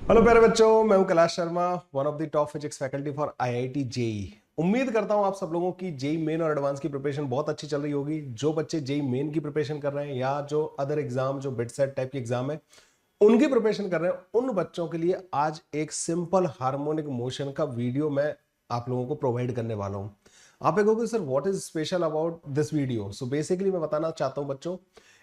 Hello प्यारे बच्चों, मैं हूं Kailash Sharma, one of the top physics faculty for IIT JEE. उम्मीद करता हूं आप सब लोगों की जेई मेन और एडवांस की प्रिपरेशन बहुत अच्छी चल रही होगी। जो बच्चे जेई मेन की प्रिपरेशन कर रहे हैं या जो अदर एग्जाम, जो बिट सेट टाइप की एग्जाम है, उनकी प्रिपरेशन कर रहे हैं, उन बच्चों के लिए आज एक सिंपल हार्मोनिक मोशन का वीडियो मैं आप लोगों को प्रोवाइड करने वाला हूं। आप कहोगे sir what is special about this video. So basically मैं बताना चाहता हूं बच्चों,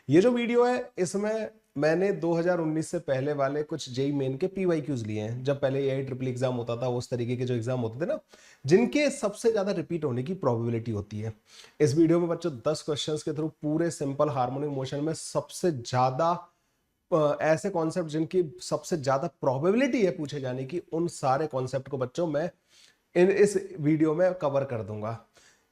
ये जो वीडियो है इसमें मैंने 2019 से पहले वाले कुछ जेई मेन के पीवाईक्यूज लिए हैं। जब पहले एआई ट्रिपल एग्जाम होता था, उस तरीके के जो एग्जाम होते थे ना, जिनके सबसे ज्यादा रिपीट होने की प्रोबेबिलिटी होती है। इस वीडियो में बच्चों 10 क्वेश्चंस के थ्रू पूरे सिंपल हार्मोनिक मोशन में सबसे ज्यादा ऐसे कॉन्सेप्ट जिनकी सबसे ज्यादा प्रोबेबिलिटी है पूछे जाने की, उन सारे कॉन्सेप्ट को बच्चों मैं इस वीडियो में कवर कर दूंगा।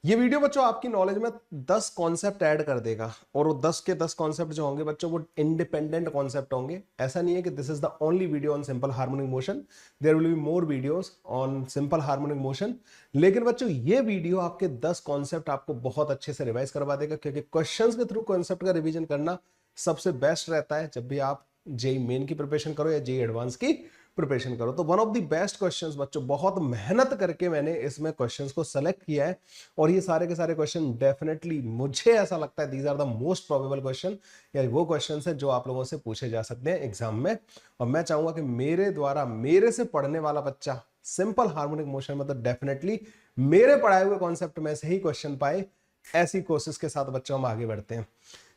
ये वीडियो बच्चों आपकी नॉलेज में 10 कॉन्सेप्ट ऐड कर देगा, और वो 10 के 10 कॉन्सेप्ट जो होंगे बच्चों वो इंडिपेंडेंट कॉन्सेप्ट होंगे। ऐसा नहीं है कि this is the only video on simple harmonic motion, there will be more videos on simple harmonic motion. लेकिन बच्चों ये वीडियो आपके 10 कॉन्सेप्ट आपको बहुत अच्छे से रिवाइज करवा देगा, क्योंकि क्वेश्चंस के थ्रू कॉन्सेप्ट का रिवीजन करना सबसे बेस्ट रहता है जब भी आप जेई मेन की प्रिपरेशन करो या जेई एडवांस की प्रिपरेशन करो। तो one of the best questions बच्चों, बहुत मेहनत करके मैंने इसमें क्वेश्चंस को सेलेक्ट किया है, और ये सारे के सारे क्वेश्चन डेफिनेटली मुझे ऐसा लगता है these are the most probable question, या वो क्वेश्चंस है जो आप लोगों से पूछे जा सकते हैं एग्जाम में। और मैं चाहूंगा कि मेरे द्वारा मेरे से पढ़ने वाला बच्चा सिंपल हार्मोनिक मोशन में तो डेफिनेटली मेरे पढ़ाए हुए कॉन्सेप्ट में से ही क्वेश्चन पाए। ऐसी कोशिश के साथ बच्चों हम आगे बढ़ते हैं।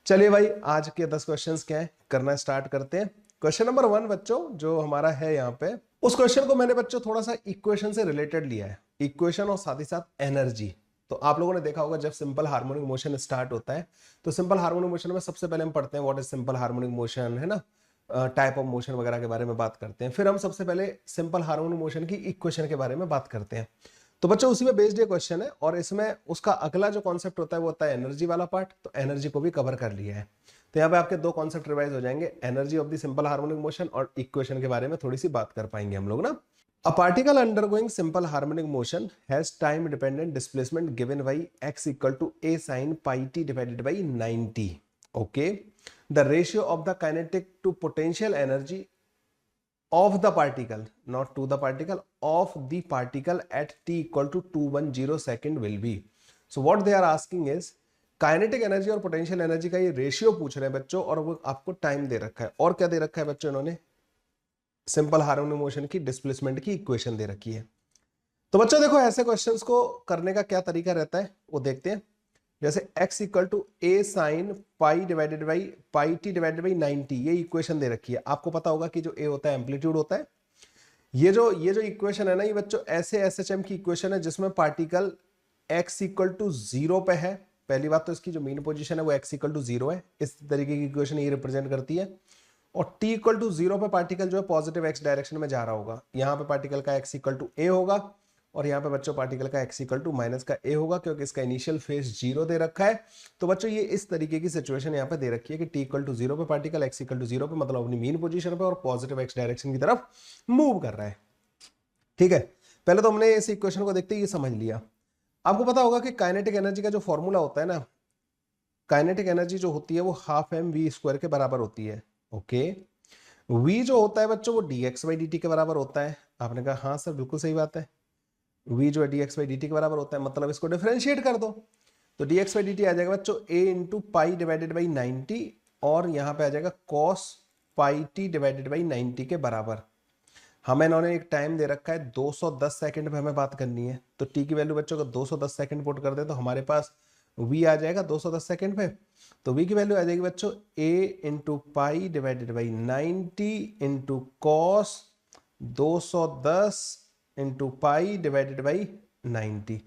चलिए भाई, आज के 10 क्वेश्चंस क्या है करना स्टार्ट करते हैं। क्वेश्चन नंबर 1 बच्चों जो हमारा है यहाँ पे, उस क्वेश्चन को मैंने बच्चों थोड़ा सा इक्वेशन से रिलेटेड लिया है। इक्वेशन और साथ ही साथ एनर्जी। तो आप लोगों ने देखा होगा जब सिंपल हार्मोनिक मोशन स्टार्ट होता है, तो सिंपल हार्मोनिक मोशन में सबसे पहले हम पढ़ते हैं what is simple harmonic motion, है ना, टाइप ऑफ मोशन वगैरह के बारे में बात करते हैं। फिर हम सबसे पहले सिंपल हार्मोनिक मोशन की इक्वेशन के बारे में बात करते हैं। तो बच्चों उसी में बेस्ड ये क्वेश्चन है, और इसमें उसका अगला जो कॉन्सेप्ट होता है वो होता है एनर्जी वाला पार्ट। तो एनर्जी को भी कवर कर लिया है। तो यहाँ पे आपके दो कॉन्सेप्ट रिवाइज हो जाएंगे, energy of the simple harmonic motion, और इक्वेशन के बारे में थोड़ी सी बात कर पाएंगे हम लोग ना। A particle undergoing simple harmonic motion has time dependent displacement given by x equal to a sin pi t divided by 90. Okay, the ratio of the kinetic to potential energy of the particle, not to the particle, of the particle at t equal to 210 second will be. So what they are asking is kinetic energy और potential energy का ये ratio पूछ रहे हैं बच्चों, और वो आपको टाइम दे रखा है। और क्या दे रखा है बच्चों, इन्होंने सिंपल हार्मोनिक मोशन की डिस्प्लेसमेंट की इक्वेशन दे रखी है। तो बच्चों देखो, ऐसे क्वेश्चंस को करने का क्या तरीका रहता है वो देखते हैं। जैसे x equal to a sine pi divided by pi t divided by 90, ये इक्वेशन दे रखी है। आपको पता होगा कि जो a होता है एम्पलीट्यूड होता है। ये जो इक्वेशन है ना, ये बच्चों ऐसे एसएचएम की इक्वेशन है जिसमें पार्टिकल x इक्वल टू 0 पे है। पहली बात तो इसकी जो मेन पोजीशन है वो x इक्वल टू 0 है। इस तरीके की इक्वेशन ये रिप्रेजेंट करती है। और t इक्वल टू 0 पे पार्टिकल जो है पॉजिटिव x डायरेक्शन में जा रहा होगा। यहाँ पे पार्टिकल का x इक्वल टू a होगा, और यहाँ पे बच्चों पार्टिकल का x इक्वल टू माइनस का a होगा, क्योंकि इसका इनिशियल फेज 0 दे रखा है। तो बच्चों ये इस तरीके की सिचुएशन यहाँ पे दे रखी है कि t इक्वल टू 0 पे पार्टिकल x इक्वल टू 0 पे, मतलब अपनी मेन पोजीशन पे, और पॉजिटिव x डायरेक्शन की तरफ मूव कर रहा है। ठीक है, पहले तो हमने इस इक्वेशन को देखते ही ये समझ लिया। आपको पता होगा कि काइनेटिक एनर्जी का जो फॉर्मूला होता है ना, काइनेटिक एनर्जी जो होती है वो हाफ एम वी स्क्वायर के बराबर होती है। ओके, v जो होता है बच्चों वो dx बाई dt के बराबर होता है। आपने कहा हाँ सर बिल्कुल सही बात है, v जो है dx बाई dt के बराबर होता है, मतलब इसको डिफरेंशिएट कर दो। तो dx बाई dt आ जाएगा बच्चों a into pi divided by 90, और यहाँ पे आ जाएगा cos pi t divided by 90 के बराबर। हमें इन्होंने एक टाइम दे रखा है 210 सेकंड पे हमें बात करनी है। तो t की वैल्यू बच्चों को 210 सेकंड पुट कर दे तो हमारे पास v आ जाएगा 210 सेकंड पे। तो v की वैल्यू आ जाएगी बच्चों a into pi divided by 90 into cos 210 into pi divided by 90।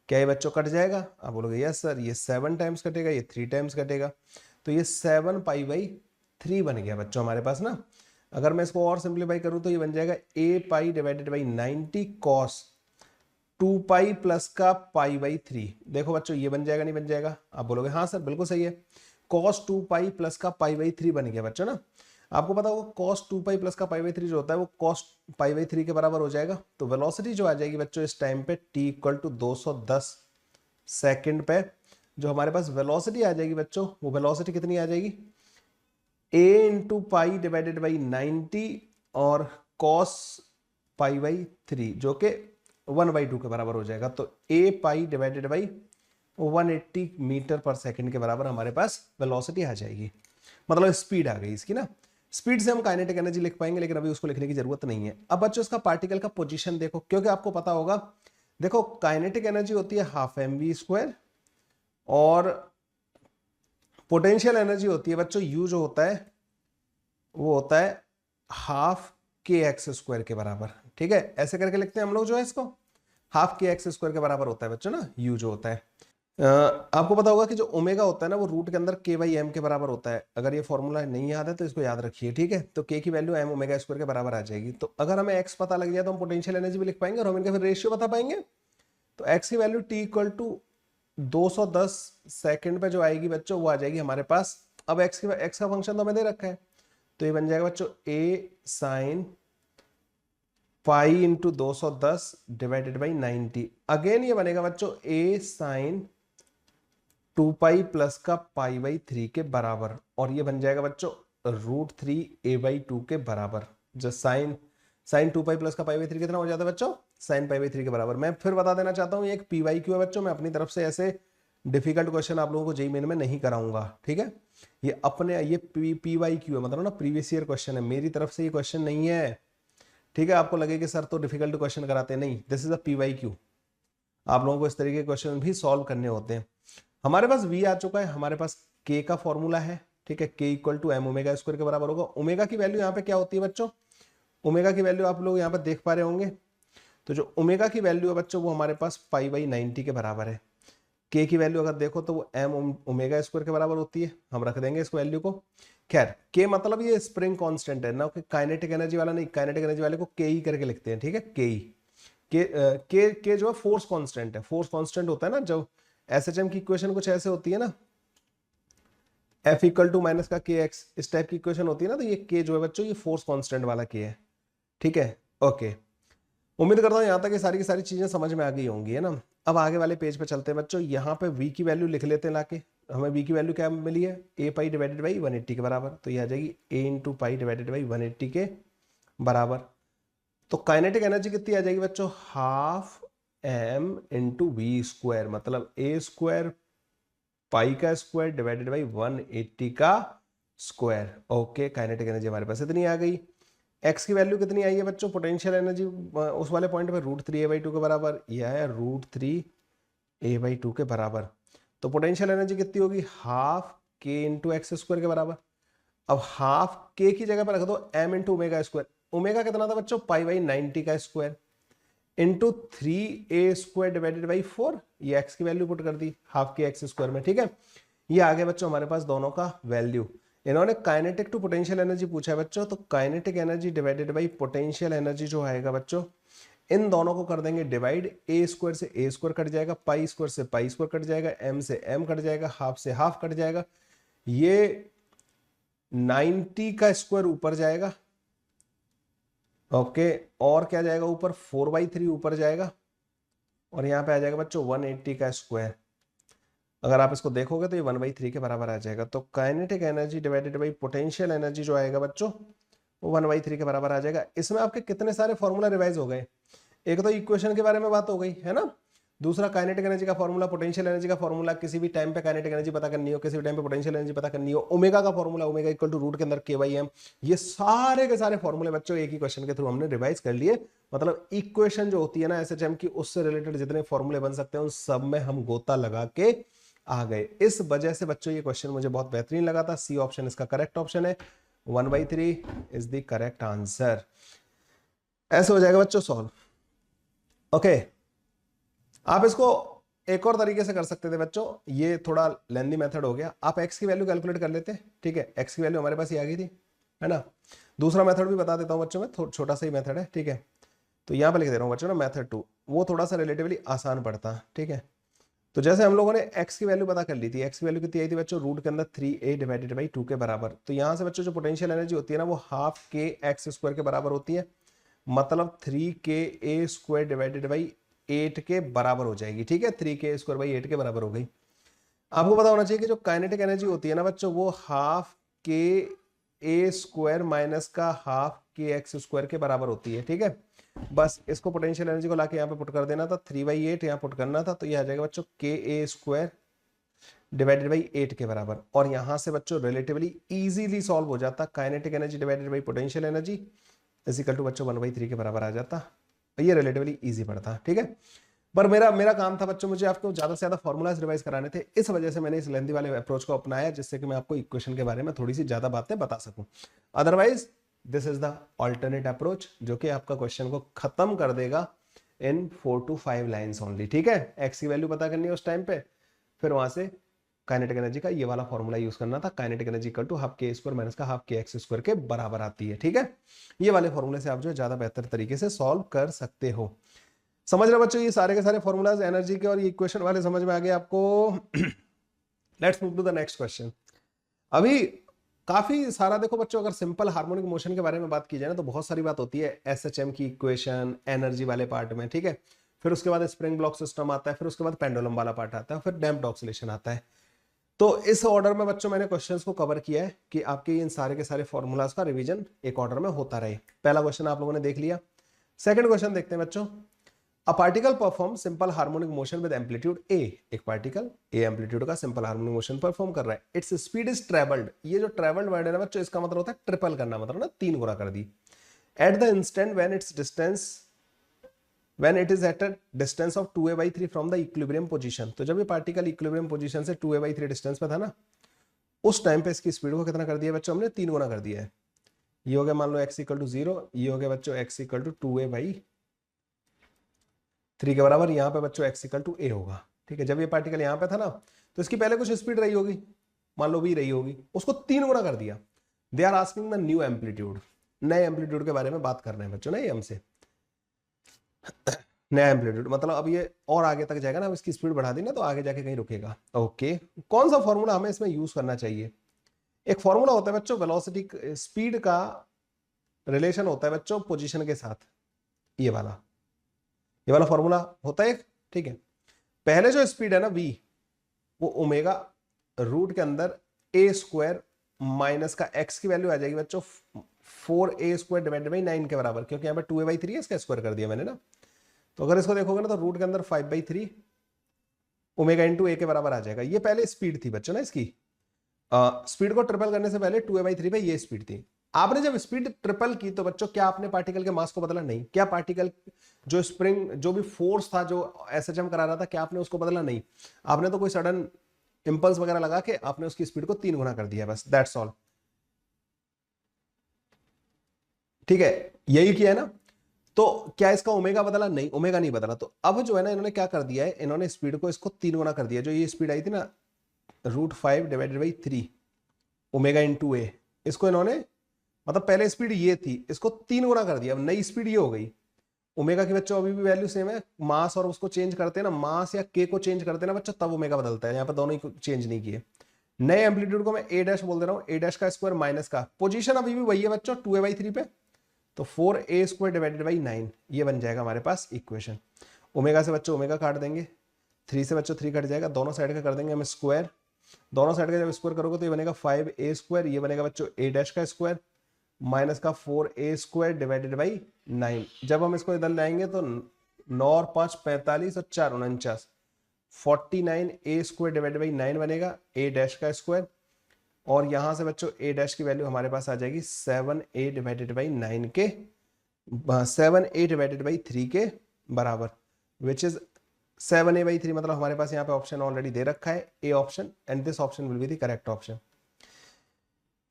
क्या ये बच्चों कट जाएगा? आप बोलोगे यस सर, ये 7 टाइम्स कटेगा, ये 3 टाइम्स कटेगा। तो ये 7 पाई बाई 3 बन गया बच्चों हमारे पास ना। अगर मैं इसको और सिंप्लीफाई करूं तो ये बन जाएगा a pi divided by 90 cos 2 pi plus का पाई बाई 3। देखो बच्चों ये बन जाएगा नहीं बन जाएगा? आप बोलोगे हाँ सर बिल्कुल सही है, कॉस 2 पाई प्लस का पाई बाई 3 बन गया बच्चों ना। आपको पता होगा कॉस 2 पाई प्लस का पाई बाई 3 जो होता है वो कॉस पाई बाई 3 के बराबर हो जाएगा। तो वेलोसिटी जो आ जाएगी बच्चों इस टाइम पे t इक्वल टू 210 सेकंड पे, जो हमारे पास वेलोसिटी आ जाएगी बच्चों, वो वेलोसिटी कितनी आ जाएगी a into pi divided by 90 और कॉस पाई बाई 3 जो कि 1/2 के बराबर हो जाएगा। तो ए पाई डिवाइडेड बाई 180 मीटर पर सेकंड के बराबर हमारे पास वेलोसिटी आ जाएगी, मतलब स्पीड आ गई इसकी ना। स्पीड से हम काइनेटिक एनर्जी लिख पाएंगे, लेकिन अभी उसको लिखने की जरूरत नहीं है। अब बच्चों इसका पार्टिकल का पोजीशन देखो, क्योंकि आपको पता होगा, देखो काइनेटिक एनर्जी होती है हाफ mv² और पोटेंशियल एनर्जी होती है बच्चों यू जो होता है वो होता है हाफ kx² के बराबर। ठीक है, ऐसे करके लिखते हैं हम लोग जो है इसको, हाफ kx² के बराबर होता है बच्चों ना यू जो होता है। आपको पता होगा कि जो ओमेगा होता है ना वो रूट के अंदर k/m के बराबर होता है। अगर ये फॉर्मूला नहीं याद है तो इसको याद रखिए, ठीक है। तो k की वैल्यू m ओमेगा² के बराबर आ जाएगी। तो अगर हमें x पता लग जाए तो हम पोटेंशियल एनर्जी भी लिख पाएंगे और हम इनका फिर रेशियो बता पाएंगे। तो x की value t equal to 210 second पे जो आएगी बच्चों वो आ जाएगी हमारे पास। अब x का फंक्शन तो हमें दे रखा है, तो ये बन जाएगा बच्चों a sine pi into 210 divided by 90। Again ये बनेगा बच्चों a साइन 2 पाई प्लस का पाई बाई 3 के बराबर, और ये बन जाएगा बच्चों √3 a/2 के बराबर। जो साइन 2 पाई प्लस का पाई बाई 3 कितना हो जाता है बच्चों, साइन पाई बाई 3 के बराबर। मैं फिर बता देना चाहता हूँ ये एक PYQ है बच्चों, मैं अपनी तरफ से ऐसे डिफिकल्ट क्वेश्चन आप लोगों को जेईई मेन में नहीं कराऊंगा, ठीक है। ये अपने ये PYQ है, मतलब ना प्रीवियस ईयर क्वेश्चन है, मेरी तरफ से ये क्वेश्चन नहीं है, ठीक है। आपको लगे कि सर तो डिफिकल्ट क्वेश्चन कराते नहीं, दिस इज अ PYQ। आप लोगों को इस तरीके के क्वेश्चन भी सॉल्व करने होते हैं। हमारे पास v आ चुका है, हमारे पास k का फॉर्मूला है, ठीक है। k इक्वल टू m ओमेगा² के बराबर होगा। ओमेगा की वैल्यू यहाँ पे क्या होती है बच्चों, ओमेगा की वैल्यू आप लोग यहाँ पे देख पा रहे होंगे। तो जो ओमेगा की वैल्यू है बच्चों वो हमारे पास π/90 के बराबर है। k की वैल्यू अगर देखो तो वो m ओमेगा² के बराबर होती है, हम रख देंगे इस वैल्यू को। खैर k मतलब ये स्प्रिंग कांस्टेंट है ना, कि काइनेटिक एनर्जी वाला नहीं, काइनेटिक एनर्जी वाले को k ही करके लिखते हैं, ठीक है। के जो है फोर्स कांस्टेंट है, फोर्स कांस्टेंट होता है ना। जो एसएचएम की इक्वेशन कुछ ऐसे होती है ना, F इक्वल टू माइनस का kx, इस टाइप की इक्वेशन होती है ना। तो ये k जो है बच्चों ये फोर्स कांस्टेंट वाला k है, ठीक है। ओके, उम्मीद करता हूँ यहाँ तक ये सारी की सारी चीजें समझ में आ गई होंगी, है ना। अब आगे वाले पेज पे चलते हैं बच्चों। यहाँ पे v की वैल्यू लिख लेते हैं लाके। हमें v की वैल्यू क्या मिली है, a पाई डिवाइडेड बाई 180 के बराबर। तो ये आ जाएगी a into pi divided by 180 के बराबर। तो काइनेटिक एनर्जी कितनी आ जाएगी बच्चों, हाफ m इंटू v², मतलब a² पाई का स्क्वायर डिवाइडेड बाई 180 का स्क्वायर। ओके, काइनेटिक एनर्जी हमारे पास इतनी आ गई। x की वैल्यू कितनी आई है बच्चों, पोटेंशियल एनर्जी उस वाले पॉइंट पे √3 a/2 के बराबर, यह है √3 a/2 के बराबर। तो पोटेंशियल एनर्जी कितनी होगी, हाफ k इंटू x² के बराबर। अब हाफ k की जगह पर रख दो m इंटू ओमेगा²। ओमेगा कितना था बच्चों, π/90 का square into 3a² divided by 4। ये x की वैल्यू पुट कर दी हाफ के x² में, ठीक है। ये आ गया बच्चों हमारे पास दोनों का वैल्यू। इन्होंने काइनेटिक टू पोटेंशियल एनर्जी पूछा है बच्चों, तो kinetic energy divided by potential energy जो आएगा बच्चों, इन दोनों को कर देंगे डिवाइड। a² से a² कट जाएगा, π² से π² कट जाएगा, m से m कट जाएगा, हाफ से हाफ कट जाएगा। ये 90 का स्क्वायर ऊपर जाएगा, ओके। और क्या जाएगा ऊपर, 4/3 ऊपर जाएगा, और यहाँ पे आ जाएगा बच्चों 180 का स्क्वायर। अगर आप इसको देखोगे तो ये 1/3 के बराबर आ जाएगा। तो kinetic energy divided by potential energy जो आएगा बच्चों वो 1/3 के बराबर आ जाएगा। इसमें आपके कितने सारे फॉर्मूला रिवाइज हो गए। एक तो इक्वेशन के बारे में बात हो गई है ना, दूसरा काइनेटिक एनर्जी का फॉर्मूला, पोटेंशियल एनर्जी का फॉर्मूला, किसी भी टाइम पे काइनेटिक एनर्जी पता करनी हो, किसी भी टाइम पे पोटेंशियल एनर्जी पता करनी हो, ओमेगा का formula, omega equal to root के अंदर k/m। ये सारे के सारे फॉर्मूले बच्चों एक ही क्वेश्चन के थ्रू हमने रिवाइज कर लिए। मतलब इक्वेशन जो होती है ना एसएचएम की, उससे रिलेटेड जितने फॉर्मूले बन सकते हैं उन सब में हम गोता लगा के आ गए। इस वजह से बच्चों ये क्वेश्चन मुझे बहुत बेहतरीन लगा था। सी ऑप्शन इसका करेक्ट ऑप्शन है, 1/3 इज द करेक्ट आंसर। ऐसे हो जाएगा बच्चों सॉल्व। ओके, आप इसको एक और तरीके से कर सकते थे बच्चों, ये थोड़ा लेंदी मेथड हो गया। आप x की वैल्यू कैलकुलेट कर लेते, ठीक है। x की वैल्यू हमारे पास ये आ गई थी, है ना। दूसरा मेथड भी बता देता हूं बच्चों में, छोटा सा ही मेथड है, ठीक है। तो यहां पे लिख दे रहा हूं बच्चों ना मेथड 2, वो थोड़ा सा रिलेटिवली आसान पड़ता है, ठीक है। तो जैसे हम लोगों ने x की वैल्यू पता कर ली थी, x की वैल्यू कितनी आई थी बच्चों, रूट के अंदर 3a डिवाइडेड बाई 2 के बराबर। तो यहां से बच्चों जो पोटेंशियल एनर्जी होती है ना वो हाफ kx² के बराबर होती है, मतलब 3ka² डिवाइडेड बाई 8 के बराबर हो जाएगी, ठीक है। 3k² बाई 8 के बराबर हो गई। आपको पता होना चाहिए कि जो काइनेटिक एनर्जी होती है ना बच्चों वो हाफ k ए स्क्वायर माइनस का हाफ के एक्स स्क्वायर के बराबर होती है। ठीक है, बस इसको पोटेंशियल एनर्जी को लाके यहाँ पे पुट कर देना था, 3/8 यहाँ पुट करना था, तो ये आ जाएगा बच्चों के ए स्क्वायर डिवाइडेड बाई 8 के बराबर। और यहां से बच्चों रिलेटिवली इजीली सॉल्व हो जाता, kinetic energy divided by potential energy is equal to बच्चों 1/3 के बराबर आ जाता। ये रिलेटिवली इजी पड़ता। ठीक है, पर मेरा काम था बच्चों, मुझे आपको ज्यादा से ज्यादा फॉर्मूलाज रिवाइज कराने थे, इस वजह से मैंने इस लेंथी वाले अप्रोच को अपनाया, जिससे कि मैं आपको इक्वेशन के बारे में थोड़ी सी ज्यादा बातें बता सकूं। Otherwise this is the alternate approach, जो कि आपका क्वेश्चन को खत्म कर देगा इन 4 to 5 लाइन्स ओनली। ठीक है, एक्स की वैल्यू पता करनी है उस टाइम पे, फिर वहां से काइनेटिक एनर्जी का ये वाला फॉर्मूला यूज करना था, kinetic energy equal to half k square minus का हाफ के एक्स स्क्वायर के बराबर आती है। ठीक है, ये वाले फॉर्मूले से आप जो ज्यादा बेहतर तरीके से सॉल्व कर सकते हो। समझ रहे बच्चों, ये सारे के सारे फॉर्मूलाज एनर्जी के और ये इक्वेशन वाले समझ में आ गए आपको। Let's move to the next question. अभी काफी सारा देखो बच्चों, अगर सिंपल हार्मोनिक मोशन के बारे में बात की जाए ना, तो बहुत सारी बात होती है एसएचएम की इक्वेशन एनर्जी वाले पार्ट में। ठीक है, फिर उसके बाद स्प्रिंग ब्लॉक सिस्टम आता है, फिर उसके बाद पेंडुलम वाला पार्ट आता है, फिर डैम्प्ड ऑक्सीलेशन आता है। तो इस ऑर्डर में बच्चों मैंने क्वेश्चंस को कवर किया है कि आपके इन सारे के सारे फॉर्मूलाज का रिवीजन एक ऑर्डर में होता रहे। पहला क्वेश्चन आप लोगों ने देख लिया। सेकंड क्वेश्चन देखते हैं बच्चों। A particle perform simple harmonic motion with amplitude A. एक पार्टिकल ए एम्पलीट्यूड का सिंपल हार्मोनिक मोशन परफॉर्म कर रहा है। Its speed is travelled. ये जो ट्रेवल्ड वर्ड है ना बच्चों, इसका मतलब होता है ट्रिपल करना, मतलब ना 3 गुना कर दी। At the instant when its distance when it is at a distance of 2a/3 from the equilibrium position। तो जब ये पार्टिकल इक्विलिब्रियम पोजीशन से 2a/3 डिस्टेंस पे था ना, उस टाइम पे इसकी स्पीड को कितना कर दिया बच्चों, हमने 3 गुना कर दिया है। ये हो गया मान लो x = 0, ये हो गया बच्चों x = 2a/3 के बराबर। यहाँ पे बच्चों x = a होगा। ठीक है, जब ये पार्टिकल यहाँ पे था ना, तो इसकी पहले कुछ स्पीड रही होगी, मान लो v रही होगी, उसको 3 गुना कर दिया। They are asking the new amplitude. नए एम्पलीट्यूड के बारे में बात कर रहे हैं बच्चों ना ये हमसे। नया एम्पलीट्यूड मतलब अब ये और आगे तक जाएगा ना, अब इसकी स्पीड बढ़ा दी ना, तो आगे जाके कहीं रुकेगा। ओके, कौन सा फॉर्मूला हमें इसमें यूज करना चाहिए? एक फॉर्मूला होता है बच्चों वेलोसिटी स्पीड का रिलेशन होता है बच्चों पोजीशन के साथ, ये वाला फॉर्मूला होता है एक। ठीक है, पहले जो स्पीड है ना v, वो ओमेगा रूट के अंदर a स्क्वायर माइनस का x की वैल्यू आ जाएगी बच्चों 4a² डिवाइडेड बाई 9 के बराबर, क्योंकि यहाँ पे 2a/3 है, इसका स्क्वायर कर दिया मैंने ना। तो अगर इसको देखोगे ना, तो रूट के अंदर 5/3 ओमेगा इंटू a के बराबर आ जाएगा। ये पहले स्पीड थी बच्चों ना इसकी। स्पीड को ट्रिपल करने से पहले 2a/3 पे ये स्पीड थी। आपने जब स्पीड ट्रिपल की, तो बच्चों क्या आपने पार्टिकल के मास को बदला? नहीं। क्या पार्टिकल जो स्प्रिंग जो भी फोर्स था जो एसएचएम करा रहा था, क्या आपने उसको बदला? नहीं। आपने तो कोई सडन इंपल्स वगैरह लगा के आपने उसकी स्पीड को 3 गुना कर दिया, बस दैट्स ऑल। ठीक है, यही किया है ना। तो क्या इसका ओमेगा बदला? नहीं, ओमेगा नहीं बदला। तो अब जो है ना, इन्होंने क्या कर दिया है, इन्होंने स्पीड को इसको 3 गुना कर दिया। जो ये स्पीड आई थी ना √5 डिवाइडेड बाई 3 ओमेगा इंटू ए, इसको इन्होंने मतलब पहले स्पीड ये थी, इसको 3 गुना कर दिया। अब नई स्पीड ये हो गई। ओमेगा की बच्चों अभी भी वैल्यू सेम है, मास और उसको चेंज करते हैं ना, मास या के को चेंज करते हैं ना बच्चों, तब ओमेगा बदलता है। यहाँ पर दोनों ही चेंज नहीं किए। नए एम्पलीट्यूड को मैं a' बोल दे रहा हूँ, a' का स्क्वायर माइनस का पोजीशन अभी भी वही है बच्चों 2a/3 पे, तो 4a² डिवाइडेड बाई 9 ये बन जाएगा हमारे पास इक्वेशन। ओमेगा से बच्चों ओमेगा काट देंगे, 3 से बच्चों 3 कट जाएगा, दोनों साइड का कर देंगे हम स्क्वायर। दोनों साइड का जब स्क्वायर करोगे तो ये बनेगा 5a², ये बनेगा बच्चों a' का स्क्वायर माइनस का 4a² डिवाइडेड बाई 9। जब हम इसको इधर लाएंगे तो 9 और 5 45 और 4 49, 49a² डिवाइडेड बाई 9 बनेगा a' का स्क्वायर। और यहां से बच्चों a' की वैल्यू हमारे पास आ जाएगी 7a डिवाइडेड बाई 9 के 7a डिवाइडेड बाई 3 के बराबर, विच इज 7a/3। मतलब हमारे पास यहाँ पे ऑप्शन ऑलरेडी दे रखा है A option, and this option will be the correct option.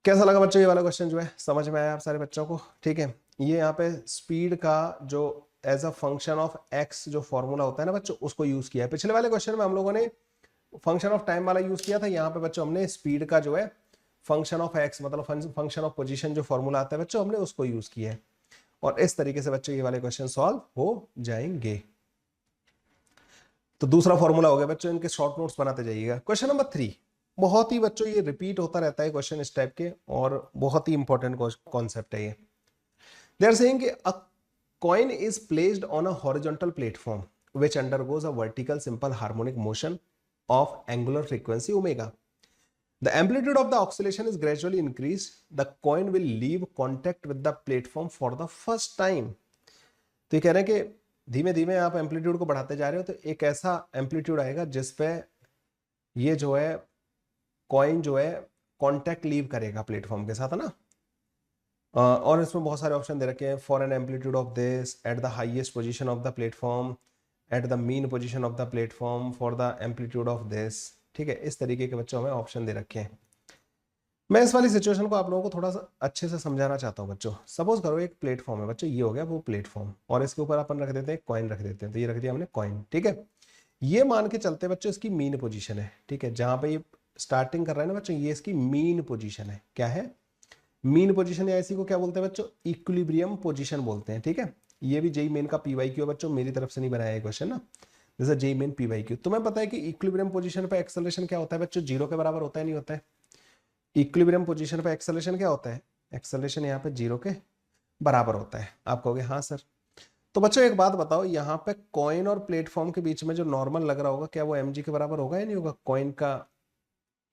कैसा लगा बच्चों ये वाला क्वेश्चन? जो है समझ में आया आप सारे बच्चों को? ठीक है, ये यहाँ पे स्पीड का जो as a function of x जो फॉर्मूला होता है ना बच्चों, उसको यूज किया है। पिछले वाले क्वेश्चन में हम लोगों ने फंक्शन ऑफ टाइम वाला यूज किया था। यहाँ पे बच्चों हमने स्पीड का जो है फंक्शन ऑफ एक्स मतलब फंक्शन ऑफ पोजीशन जो फॉर्मूला आता है बच्चों, हमने उसको यूज किया है। और इस तरीके से बच्चों ये वाले क्वेश्चन सॉल्व हो जाएंगे। तो दूसरा फॉर्मूला हो गया बच्चों, इनके शॉर्ट नोट्स बनाते जाइएगा। क्वेश्चन नंबर 3 बहुत ही बच्चों ये रिपीट होता रहता है क्वेश्चन इस टाइप के, और बहुत ही इंपॉर्टेंट कॉन्सेप्ट है ये। दे आर सेइंग कि अ coin is placed on a horizontal platform which undergoes a vertical simple harmonic motion of angular frequency omega. The amplitude of the oscillation is gradually increased. The coin will leave contact with the platform for the first time. तो ये कह रहे हैं कि धीमे धीमे आप amplitude को बढ़ाते जा रहे हो तो एक ऐसा एम्पलीट्यूड आएगा जिसपे ये जो है कॉइन जो है कांटेक्ट लीव करेगा प्लेटफॉर्म के साथ, है ना। और इसमें बहुत सारे ऑप्शन दे रखे हैं, for an amplitude of this at the highest position of the platform, at the mean position of the platform, for the amplitude of this. ठीक है, इस तरीके के बच्चों हमें ऑप्शन दे रखे हैं। मैं इस वाली सिचुएशन को आप लोगों को थोड़ा सा अच्छे से समझाना चाहता हूँ बच्चों। सपोज करो एक प्लेटफॉर्म है बच्चों, ये हो गया वो प्लेटफॉर्म, और इसके ऊपर अपन रख देते हैं कॉइन रख देते हैं। तो ये रख दिया हमने कॉइन, ठीक है। ये मान के चलते बच्चों इसकी मीन पोजीशन है, ठीक है, जहां पे ये स्टार्टिंग कर रहा है ना बच्चों, ये इसकी मीन पोजीशन है। क्या है? मीन पोजीशन, या इसी को क्या बोलते हैं बच्चों? इक्विलिब्रियम पोजीशन बोलते हैं, ठीक है। ये भी जेई मेन का पीवाईक्यू है बच्चों, मेरी तरफ से नहीं बनाया है क्वेश्चन ना, जैसे जेई मेन पीवाईक्यू। तुम्हें पता है कि इक्विलिब्रियम पोजीशन पे एक्सेलरेशन क्या होता है बच्चों? 0 के बराबर होता है, नहीं होता है? इक्विलिब्रियम पोजीशन पे एक्सेलरेशन क्या होता है? एक्सेलरेशन यहाँ पे 0 के बराबर होता है। आप कहोगे हाँ सर। तो बच्चों एक बात बताओ, यहाँ पे कॉइन और प्लेटफॉर्म के बीच में जो नॉर्मल लग रहा होगा, क्या वो mg के बराबर होगा या नहीं होगा? कॉइन का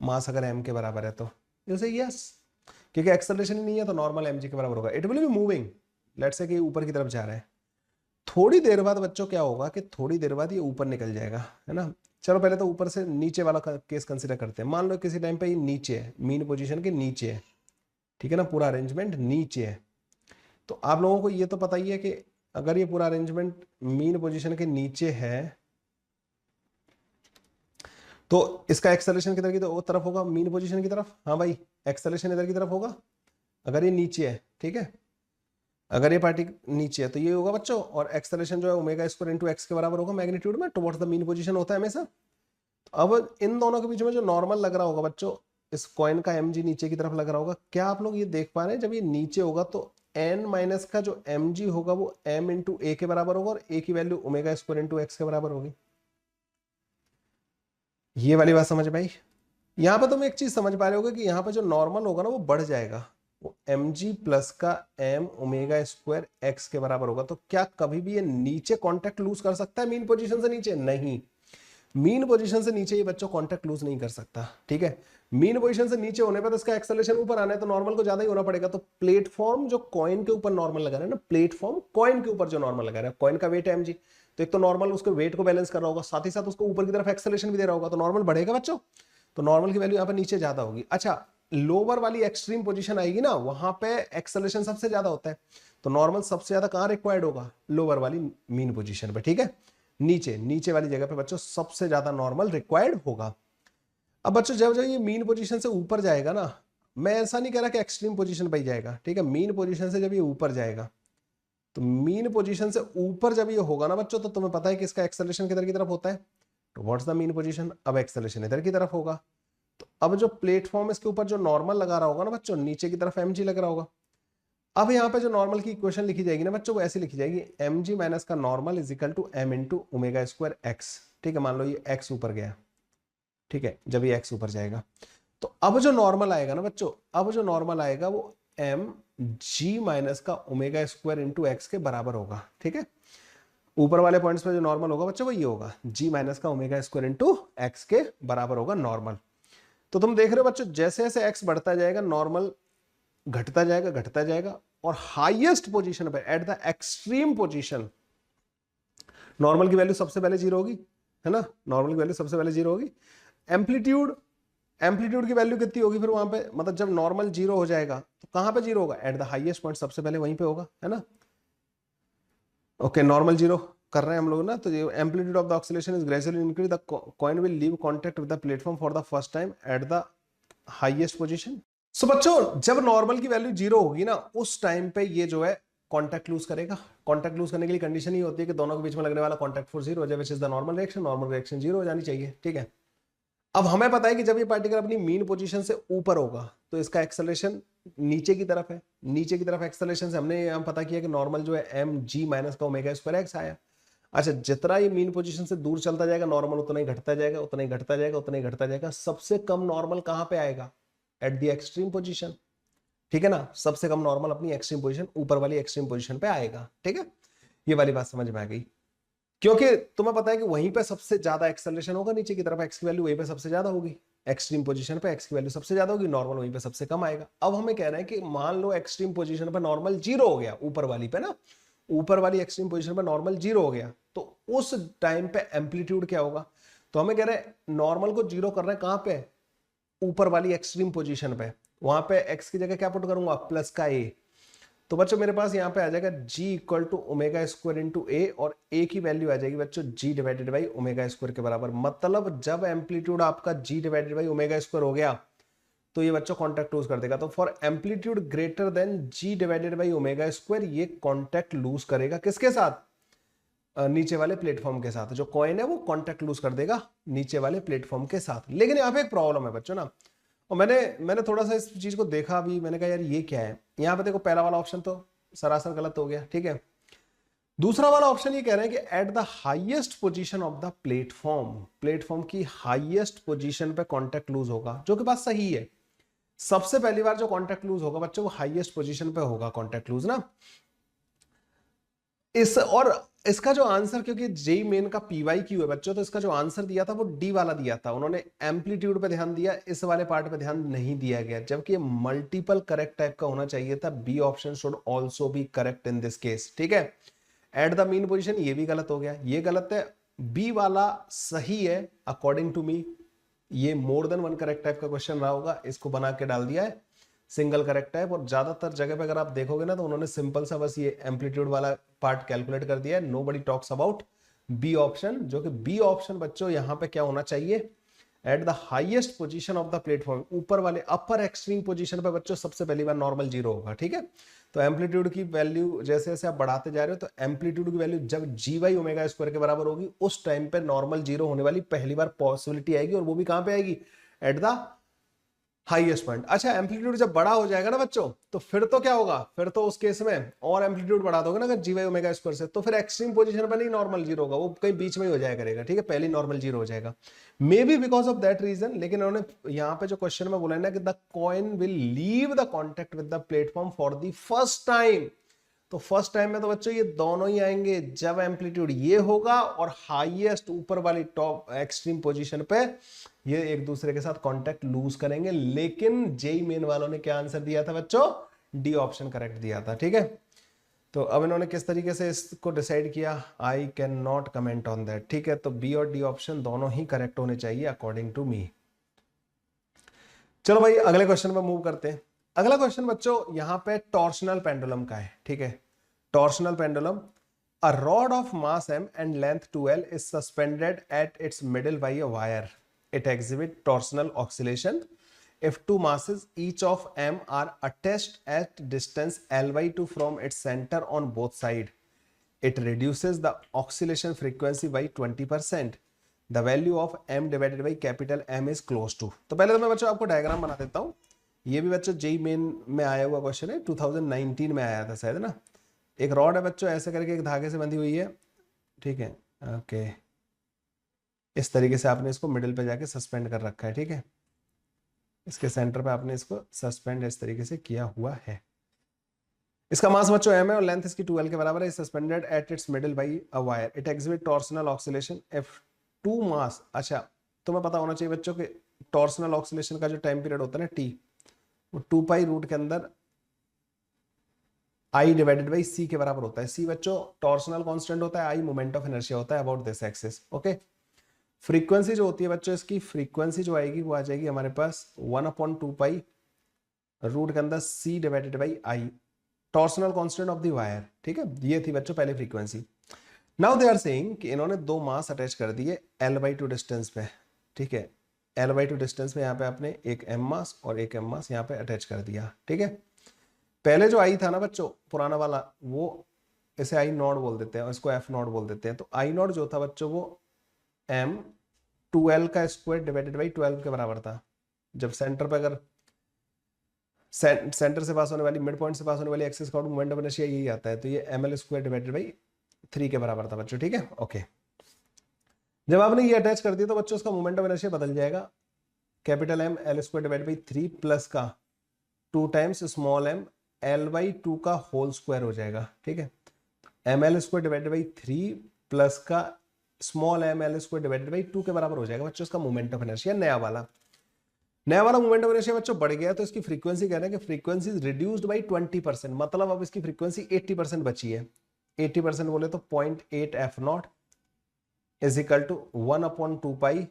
मास अगर m के बराबर है तो जैसे यस, क्योंकि एक्सेलरेशन ही नहीं है तो नॉर्मल mg के बराबर होगा। It will be moving, let's say कि ऊपर की तरफ जा रहा है। थोड़ी देर बाद बच्चों क्या होगा कि थोड़ी देर बाद ये ऊपर निकल जाएगा, है ना। चलो पहले तो ऊपर से नीचे वाला केस कंसिडर करते हैं। मान लो किसी टाइम पे ये नीचे है, मीन पोजीशन के नीचे है, ठीक है ना, पूरा अरेंजमेंट नीचे है। तो आप लोगों को ये तो पता ही है कि अगर ये पूरा अरेंजमेंट मीन पोजीशन के नीचे है तो इसका एक्सेलरेशन किधर की तरफ होगा? मीन पोजीशन की तरफ। हाँ भाई, एक्सेलरेशन इधर की तरफ होगा अगर ये नीचे है, ठीक है। अगर ये पार्टी नीचे है तो ये होगा बच्चों, और एक्सेलरेशन जो है ओमेगा स्क्वायर इनटू एक्स के बराबर होगा मैग्नीट्यूड में, टुवर्ड्स द मीन पोजीशन होता है हमेशा। तो अब इन दोनों के बीच में जो नॉर्मल लग रहा होगा बच्चों, इस कॉइन का mg नीचे की तरफ लग रहा होगा। क्या आप लोग ये देख पा रहे हैं? जब ये नीचे होगा तो n माइनस का जो mg होगा वो m इंटू ए के बराबर होगा, और a की value omega square into x के बराबर होगी। ये वाली बात समझ में आई? यहाँ पे तुम एक चीज समझ पा रहे होगे कि यहाँ पे जो नॉर्मल होगा ना वो बढ़ जाएगा, वो mg प्लस का m ओमेगा स्क्वायर एक्स के बराबर होगा। तो क्या कभी भी ये नीचे कांटेक्ट लूज कर सकता है मीन पोजीशन से नीचे? नहीं, मीन पोजीशन से नीचे ये बच्चों कांटेक्ट लूज नहीं कर सकता, ठीक है। मीन पोजीशन से नीचे होने पर तो इसका एक्सेलरेशन ऊपर आना है तो नॉर्मल को ज्यादा ही होना पड़ेगा। तो प्लेटफॉर्म जो कॉइन के ऊपर नॉर्मल लगा रहा है ना, प्लेटफॉर्म कॉइन के ऊपर जो नॉर्मल लगा रहा है, कॉइन का वेट है mg, तो एक तो नॉर्मल उसके वेट को बैलेंस कर रहा होगा, साथ ही साथ उसको ऊपर की तरफ एक्सेलरेशन भी दे रहा होगा, तो नॉर्मल बढ़ेगा बच्चों। तो नॉर्मल की वैल्यू यहाँ पर नीचे ज्यादा होगी। अच्छा, लोअर वाली एक्सट्रीम पोजीशन आएगी ना, वहां पे एक्सेलरेशन सबसे ज्यादा होता है, तो नॉर्मल सबसे ज्यादा कहां रिक्वायर्ड होगा? लोअर वाली मीन पोजीशन पे, ठीक है। नीचे वाली जगह पे बच्चों सबसे ज्यादा नॉर्मल रिक्वायर्ड होगा। अब बच्चों जब जब ये मीन पोजीशन से ऊपर जाएगा ना, मैं ऐसा नहीं कह रहा कि एक्सट्रीम पोजीशन पे ही जाएगा, ठीक है। मीन पोजीशन से जब ये ऊपर जाएगा तो मीन पोजीशन से ऊपर जब ये होगा ना बच्चों, तो तुम्हें पता है कि इसका एक्सेलरेशन किधर की तरफ होता है? Towards the mean position. अब एक्सेलरेशन इधर की तरफ होगा, तो अब जो प्लेटफॉर्म इसके ऊपर जो नॉर्मल लगा रहा होगा ना बच्चों, नीचे की तरफ mg लग रहा होगा। अब यहाँ पे जो नॉर्मल की इक्वेशन लिखी जाएगी ना बच्चों, वो ऐसी लिखी जाएगी, mg माइनस का normal is equal to m into omega square x, ठीक है। मान लो ये x ऊपर गया, ठीक है, जब ये x ऊपर जाएगा तो अब जो नॉर्मल आएगा ना बच्चों, अब जो नॉर्मल आएगा वो mg माइनस का ओमेगा स्क्वायर इंटू एक्स के बराबर होगा, ठीक है। ऊपर वाले पॉइंट्स पे जो नॉर्मल होगा बच्चों वो ये होगा, g माइनस का ओमेगा स्क्वायर इंटू एक्स के बराबर होगा नॉर्मल। तो तुम देख रहे हो बच्चों, जैसे जैसे x बढ़ता जाएगा नॉर्मल घटता जाएगा, और हाईएस्ट पोजीशन पे at the extreme position normal की वैल्यू सबसे पहले 0 होगी, है ना। नॉर्मल की वैल्यू सबसे पहले 0 होगी। एम्पलीट्यूड की वैल्यू कितनी होगी फिर वहां पे? मतलब जब नॉर्मल 0 हो जाएगा तो कहां पे 0 होगा? एट द हाईएस्ट पॉइंट, सबसे पहले वहीं पे होगा, है ना। ओके, नॉर्मल 0 कर रहे हैं हम लोग ना, तो ये amplitude of the oscillation is gradually increase, the coin will leave contact with the platform for the first time at the highest position. So बच्चों जब नॉर्मल की वैल्यू 0 होगी ना, उस टाइम पे ये जो है कांटेक्ट लूज करेगा। कांटेक्ट लूज करने के लिए कंडीशन ही होती है कि दोनों के बीच में लगने वाला कांटेक्ट फोर्स 0 हो जाए, which is the normal reaction 0 हो जानी चाहिए, ठीक है। अब हमें पता है कि जब ये पार्टिकल अपनी मीन पोजीशन से ऊपर होगा तो इसका एक्सेलरेशन नीचे की तरफ है, नीचे की तरफ एक्सेलरेशन से हमने हम पता किया कि नॉर्मल जो है mg माइनस का ओमेगा स्क्वायर एक्स आया। अच्छा, जितना ये मीन पोजीशन से दूर चलता जाएगा नॉर्मल उतना ही घटता जाएगा, उतना ही घटता जाएगा, उतना ही घटता जाएगा। सबसे कम नॉर्मल कहां पे आएगा? एट द एक्सट्रीम पोजीशन, ठीक है ना। सबसे कम नॉर्मल अपनी एक्सट्रीम पोजीशन, ऊपर वाली एक्सट्रीम पोजीशन पे आएगा, ठीक है। ये वाली बात समझ में आ गई, क्योंकि तुम्हें पता है कि वहीं पे सबसे ज्यादा एक्सेलरेशन होगा नीचे की तरफ, एक्स की वैल्यू वहीं पे सबसे ज्यादा होगी, एक्सट्रीम पोजीशन पे एक्स की वैल्यू सबसे ज्यादा होगी, नॉर्मल वहीं पे सबसे कम आएगा। अब हमें कह रहे हैं कि मान लो एक्सट्रीम पोजीशन पे नॉर्मल 0 हो गया, ऊपर वाली पे ना, ऊपर वाली एक्सट्रीम पोजीशन पे नॉर्मल 0 हो गया, तो उस टाइम पे एम्पलीट्यूड क्या होगा। तो हमें कह रहे हैं नॉर्मल को 0 कर रहे हैं कहां पे, ऊपर वाली एक्सट्रीम पोजीशन पे, वहां पे x की जगह क्या पुट करूंगा, प्लस का a। तो बच्चों मेरे पास यहाँ पे आ जाएगा g equal to omega square into A, और a की वैल्यू आ जाएगी बच्चों g divided by omega square के बराबर। मतलब जब एम्पलीट्यूड आपका g divided by omega square हो गया तो ये बच्चों कॉन्टैक्ट लूज कर देगा। तो for amplitude greater than g divided by omega square ये कॉन्टैक्ट लूज करेगा किसके साथ, नीचे वाले प्लेटफॉर्म के साथ। जो कॉइन है वो कॉन्टैक्ट लूज कर देगा नीचे वाले प्लेटफॉर्म के साथ। लेकिन यहाँ पे एक प्रॉब्लम है बच्चों ना, और मैंने थोड़ा सा इस चीज को देखा अभी, मैंने कहा यार ये क्या है। यहाँ पे देखो पहला वाला ऑप्शन तो सरासर गलत हो गया, ठीक है। दूसरा वाला ऑप्शन ये कह रहे हैं कि eight the highest position of the platform, platform की हाईएस्ट पोजीशन पे कॉन्टैक्ट लूज होगा, जो कि बात सही है। सबसे पहली बार जो कॉन्टैक्ट लूज होगा बच्चों वो हाईएस्ट पोजीशन पे होगा कॉन्टैक्ट लूज ना। और इसका जो आंसर, क्योंकि जेई मेन का पीवाई क्यू है बच्चों, तो इसका जो आंसर दिया था वो डी वाला दिया था। उन्होंने एम्पलीट्यूड पे ध्यान दिया, इस वाले पार्ट पे ध्यान नहीं दिया गया, जबकि मल्टीपल करेक्ट टाइप का होना चाहिए था। B option should also be correct in this case, ठीक है। एट द मीन पोजीशन ये भी गलत हो गया, ये गलत है। बी वाला सही है अकॉर्डिंग टू मी। ये more than one correct type का क्वेश्चन रहा होगा, इसको बना के डाल दिया है सिंगल करेक्ट टाइप। और ज्यादातर जगह पे अगर आप देखोगे ना तो उन्होंने सिंपल सा बस ये एम्पलीट्यूड वाला पार्ट कैलकुलेट कर दिया है। Nobody talks about B option, जो कि बी ऑप्शन बच्चों यहाँ पे क्या होना चाहिए, eight the highest position of the platform, ऊपर वाले अपर एक्सट्रीम पोजीशन पे बच्चों सबसे पहली बार नॉर्मल 0 होगा, ठीक है। तो एम्पलीट्यूड की वैल्यू जैसे जैसे आप बढ़ाते जा रहे हो, तो एम्पलीट्यूड की वैल्यू जब जी वाई ओमेगा स्क्वायर के बराबर होगी उस टाइम पे नॉर्मल 0 होने वाली पहली बार पॉसिबिलिटी आएगी, और वो भी कहां पे आएगी, एट द हाईएस्ट पॉइंट। अच्छा, एम्पलीट्यूड जब बड़ा हो जाएगा ना बच्चों, तो फिर तो क्या होगा, फिर तो उस केस में और एम्पलीट्यूड बढ़ा दोगे ना अगर जी वाई ओमेगा स्क्वायर से, तो फिर एक्सट्रीम पोजीशन पर नहीं नॉर्मल 0 होगा, वो कहीं बीच में ही हो जाया करेगा, ठीक है। पहले नॉर्मल 0 हो जाएगा, may be because of that reason. लेकिन उन्होंने यहाँ पे जो क्वेश्चन में बोला है ना कि the coin will leave the contact with the platform for the first time, तो फर्स्ट टाइम में तो बच्चों ये दोनों ही आएंगे जब एम्पलीट्यूड ये होगा और हाईएस्ट ऊपर वाली टॉप एक्सट्रीम पोजीशन पे ये एक दूसरे के साथ कांटेक्ट लूज करेंगे। लेकिन जेई मेन वालों ने क्या आंसर दिया था बच्चों, डी ऑप्शन करेक्ट दिया था, ठीक है। तो अब इन्होंने किस तरीके से इसको डिसाइड किया, I can not comment on that, ठीक है। तो बी और डी ऑप्शन दोनों ही करेक्ट होने चाहिए अकॉर्डिंग टू मी। चलो भाई अगले क्वेश्चन पर मूव करते हैं। अगला क्वेश्चन बच्चों यहाँ पे टॉर्शनल पेंडुलम का है, ठीक है। Torsional pendulum, a rod of mass m and length 2l is suspended at its middle by a wire. It exhibits torsional oscillation if two masses each of m are attached at distance l by 2 from its center on both sides. It reduces the oscillation frequency by 20%. The value of m divided by capital M is close to. तो पहले तो मैं बच्चों आपको diagram बना देता हूँ। ये भी बच्चों जेई मेन में आया हुआ क्वेश्चन है, 2019 में आया था शायद ना। एक रॉड है बच्चों ऐसे करके एक धागे से बंधी हुई है, ठीक है। ओके, इस तरीके से आपने इसको मिडिल पे जाके सस्पेंड कर रखा है, ठीक है। इसके सेंटर पे आपने इसको सस्पेंड इस तरीके से किया हुआ है। इसका मास बच्चों m है और लेंथ इसकी 2l के बराबर है। Suspended at its middle by a wire, it exhibit torsional oscillation if two mass. अच्छा, तुम्हें पता होना चाहिए बच्चों कि टॉर्सनल ऑक्सीलेशन का जो टाइम पीरियड होता है ना t, वो 2 पाई रूट के अंदर I डिवाइडेड बाई c के बराबर होता है। c बच्चों टॉर्सनल कांस्टेंट होता है, I मोमेंट ऑफ इनर्शिया होता है about this axis, okay. Frequency जो होती है बच्चों, इसकी फ्रीक्वेंसी जो आएगी वो आ जाएगी हमारे पास 1/2 पाई रूट के अंदर c divided by I, torsional constant of the wire, ठीक है। ये थी बच्चों पहले frequency. Now they are saying कि इन्होंने दो मास अटैच कर दिए l/2 डिस्टेंस पे, ठीक है। l/2 डिस्टेंस पे यहाँ पे आपने एक m मास और एक m मास यहाँ पे अटैच कर दिया, ठीक है। पहले जो आई था ना बच्चों पुराना वाला, वो इसे आई नॉट बोल देते हैं और इसको एफ नॉट बोल देते हैं। तो आई नॉट जो था बच्चों वो m 2l का स्क्वायर डिवाइडेड बाई 12 के बराबर था। जब सेंटर पे अगर सेंटर से पास होने वाली, मिड पॉइंट से पास होने वाली एक्सिस का मोमेंट ऑफ इनर्शिया यही आता है, तो ये ml स्क्वायर डिवाइडेड बाई 3 के बराबर था बच्चों, ठीक है। ओके, जब आपने ये अटैच कर दिया तो बच्चों उसका मोमेंट ऑफ इनर्शिया बदल जाएगा। Capital M l square divided by 3 plus का 2 टाइम्स स्मॉल m l/2 का होल स्क्वायर हो जाएगा, ठीक है। ml square divided by 3 plus का small m l square divided by 2 के बराबर हो जाएगा बच्चों उसका मोमेंट ऑफ इनर्शिया नया वाला। नया वाला मोमेंट ऑफ इनर्शिया बच्चों बढ़ गया, तो इसकी फ्रीक्वेंसी कह रहे हैं कि फ्रीक्वेंसी इज रिड्यूस्ड बाई 20%, मतलब अब इसकी फ्रीक्वेंसी 80% बची है। 80% बोले तो 0.8 f naught is equal to 1/2 pi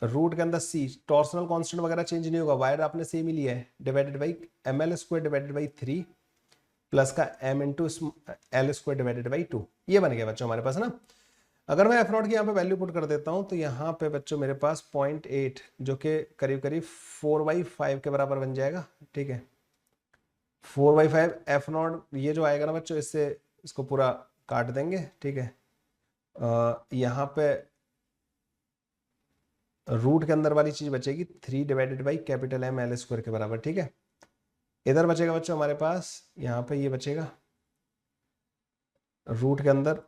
root के अंदर सी, टॉर्सनल कांस्टेंट वगैरह चेंज नहीं होगा, वायर आपने सेम ही लिया है, divided by ml² divided by 3 plus का m into l² divided by 2। ये बन गया बच्चों हमारे पास ना। अगर मैं एफ नॉट की यहाँ पे वैल्यू पुट कर देता हूँ तो यहाँ पे बच्चों मेरे पास 0.8 जो कि करीब करीब 4/5 के बराबर बन जाएगा। ठीक है, 4/5 एफ नॉट ये जो आएगा ना बच्चों, इससे इसको पूरा काट देंगे। ठीक है, यहाँ पे रूट के अंदर वाली चीज बचेगी 3 divided by capital M l² के बराबर। ठीक है, इधर बचेगा बच्चों हमारे पास, यहाँ पे ये बचेगा रूट के अंदर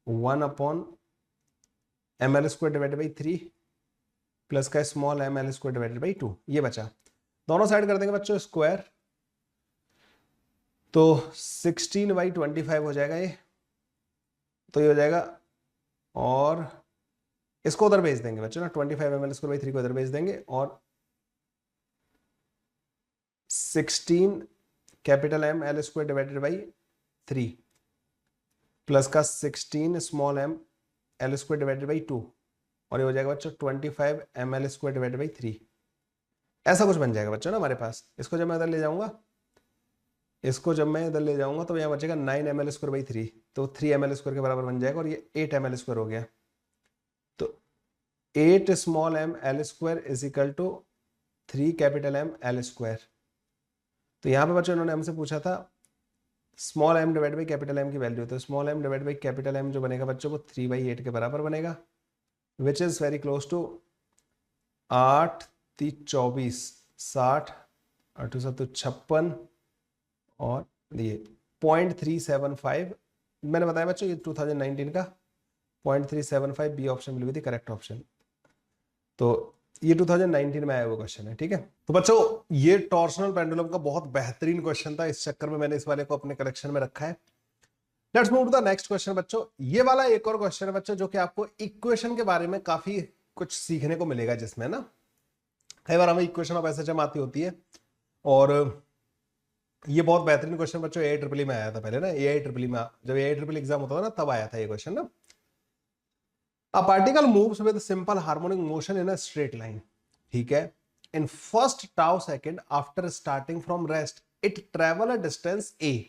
1/m l² divided by 3 plus का small m l² divided by 2। ये बचा, दोनों साइड कर देंगे बच्चों स्क्वायर, तो 16/25 हो जाएगा ये, तो ये हो जाएगा। और इसको उधर भेज देंगे बच्चों ना, 25 ml² बाई 3 को उधर भेज देंगे, और 16 capital M l² divided by 3 plus का 16 small m l² divided by 2, और ये हो जाएगा बच्चों 25 ml² डिवाइडेड बाई 3। ऐसा कुछ बन जाएगा बच्चों ना हमारे पास। इसको जब मैं इधर ले जाऊंगा, इसको जब मैं इधर ले जाऊंगा तो यहाँ बचेगा 9 ml² बाई 3, तो 3 ml² के बराबर बन जाएगा, और ये 8 ml² हो गया। तो 8 small m l² is equal to 3 capital M l²। तो यहाँ पे बच्चों इन्होंने हमसे पूछा था small m divide by capital M की वैल्यू, तो small m divide by capital M जो बनेगा बच्चों वो 3/8 के बराबर बनेगा, which is very close to 8 × 24 60 8 × 7 56, और ये 0.375 मैंने बताया बच्चों, ये 2019 का 0.375 B option will be the correct option. तो ये 2019 में आया हुआ क्वेश्चन है। ठीक है, तो बच्चों ये टॉर्सनल पेंडुलम का बहुत बेहतरीन क्वेश्चन था, इस चक्कर में मैंने इस वाले को अपने कलेक्शन में रखा है। Let's move to the next question बच्चों। ये वाला एक और क्वेश्चन है बच्चों जो कि आपको इक्वेशन के बारे में काफी कुछ सीखने को मिलेगा, जिसमें ना कई बार हमें इक्वेशन ऑफ एसएचएम आती होती है, और ये बहुत बेहतरीन क्वेश्चन बच्चों AIEEE में आया था पहले ना, AIEEE में जब AIEEE एग्जाम होता था ना तब आया था ये क्वेश्चन ना। A particle moves with simple harmonic motion in a straight line. ठीक है, in first tau second after starting from rest it travel a distance a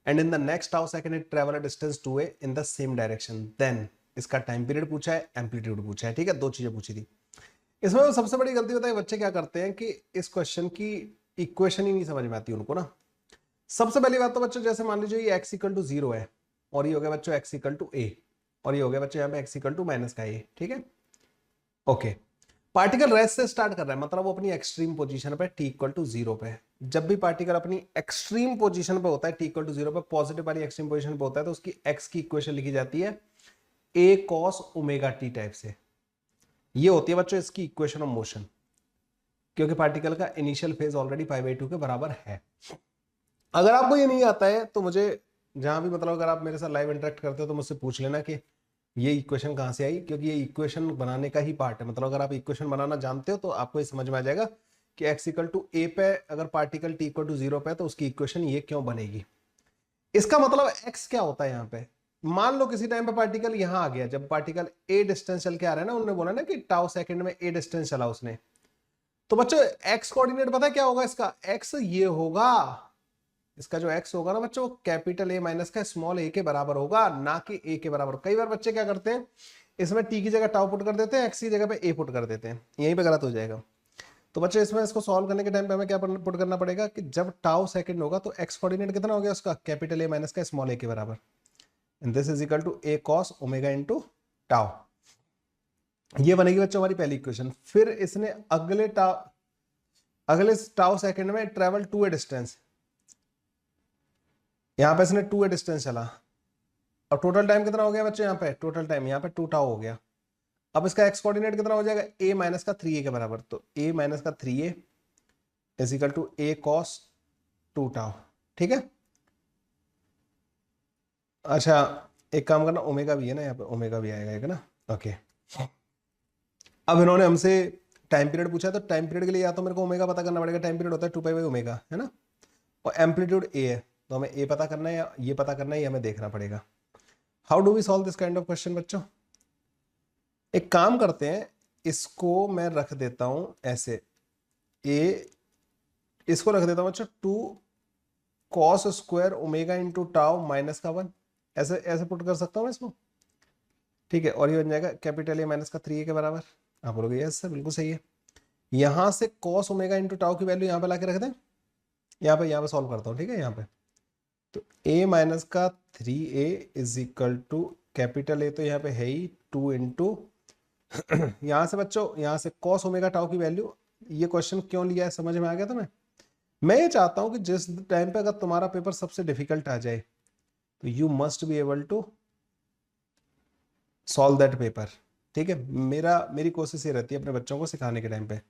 and in the next tau second it travel a distance 2a in the same direction. Then इसका time period पूछा है, amplitude पूछा है। ठीक है, दो चीजें पूछी थी। इसमें सबसे बड़ी गलती होता है बच्चे क्या करते हैं कि इस क्वेश्चन की इक्वेशन ही नहीं समझ में आती उनको ना। सबसे पहली बात तो बच्चों जैसे मान लीजिए ये x = 0 है, और ये हो गया बच्चों x = a, और ये हो गया बच्चों यहाँ पे x = -a। ठीक है, ओके। पार्टिकल रेस्ट से स्टार्ट कर रहा है, मतलब वो अपनी एक्सट्रीम पोजीशन पे t = 0 पे। जब भी पार्टिकल अपनी एक्सट्रीम पोजीशन पे होता है t = 0 पे, पॉजिटिव वाली एक्सट्रीम पोजीशन पे होता है, तो उसकी x की इक्वेशन लिखी जाती है a cos ωt टाइप से। ये होती है बच्चों इसकी इक्वेशन ऑफ मोशन, क्योंकि पार्टिकल का इनिशियल फेज ऑलरेडी π/2 के बराबर है। अगर आपको ये नहीं आता है तो मुझे जहां भी मतलब अगर आप मेरे साथ लाइव इंटरेक्ट करते हो तो मुझसे पूछ लेना कि ये इक्वेशन कहां से आई, क्योंकि ये इक्वेशन बनाने का ही पार्ट है। मतलब अगर आप इक्वेशन बनाना जानते हो तो आपको ये समझ में आ जाएगा कि x = a पे अगर पार्टिकल t = 0 पे तो उसकी इक्वेशन ये क्यों बनेगी। इसका मतलब x क्या होता है यहाँ पे। मान लो किसी टाइम पे पार्टिकल यहाँ आ गया, जब पार्टिकल a डिस्टेंस चल के आ रहा है ना, उन्होंने बोला ना कि टाउ सेकंड में a डिस्टेंस चला उसने, तो बच्चों x कोऑर्डिनेट पता है क्या होगा इसका, x ये होगा, इसका जो x होगा ना बच्चों कैपिटल A माइनस का स्मॉल a के बराबर होगा, ना कि a के बराबर। कई बार बच्चे क्या करते हैं इसमें t की जगह टाउ पुट कर देते हैं, x की जगह पे a पुट कर देते हैं, यहीं पे गलत हो जाएगा। तो बच्चे इसमें इसको सॉल्व करने के टाइम पे हमें क्या पुट करना पड़ेगा कि जब टाउ सेकंड होगा तो x कोऑर्डिनेट कितना हो गया उसका, कैपिटल A माइनस का स्मॉल a के बराबर, and this is equal to a cos omega into tau. ये बनेगी बच्चों हमारी पहली इक्वेशन। फिर इसने अगले टाउ सेकंड में ट्रेवल 2a डिस्टेंस, यहां पे इसने 2a डिस्टेंस चला, और टोटल टाइम कितना हो गया बच्चों यहाँ पे, टोटल टाइम यहाँ पे 2 टाउ हो गया। अब इसका x कोऑर्डिनेट कितना हो जाएगा, a माइनस का 3a के बराबर, तो a माइनस का 3a is equal to a cos 2 tau. ठीक है, अच्छा एक काम करना, ओमेगा भी है ना यहाँ पे, ओमेगा भी आएगा एक ना, ओके। अब इन्होंने हमसे टाइम पीरियड पूछा है तो टाइम पीरियड के लिए या तो मेरे को ओमेगा पता करना पड़ेगा, टाइम पीरियड होता है 2π/ω, है ना, और एम्पलीट्यूड ए है, तो हमें ए पता करना है या ये पता करना है, ये हमें देखना पड़ेगा। How do we solve this kind of question बच्चों? एक काम करते हैं, इसको मैं रख देता हूं ऐसे, ए इसको रख देता हूं बच्चों 2 cos² ω टाउ माइनस का 1, ऐसे ऐसे पुट कर सकता हूं मैं इसको, ठीक है, और ये बन जाएगा कैपिटल ए माइनस का 3a के बराबर। आप बोलोगे यस सर बिल्कुल सही है। यहां से cos ω टाउ की वैल्यू यहां पे लाके रख दें, यहाँ पे सॉल्व करता हूँ, ठीक है, यहाँ पे तो a माइनस का 3a is equal to capital A, तो यहाँ पे है ही 2 इंटू यहाँ से बच्चों, यहाँ से cos ω टाउ की वैल्यू, ये क्वेश्चन क्यों लिया है समझ में आ गया तुम्हें? मैं ये चाहता हूं कि जिस टाइम पे अगर तुम्हारा पेपर सबसे डिफिकल्ट आ जाए तो you must be able to solve that paper, ठीक है। मेरी कोशिश ये रहती है अपने बच्चों को सिखाने के टाइम पे,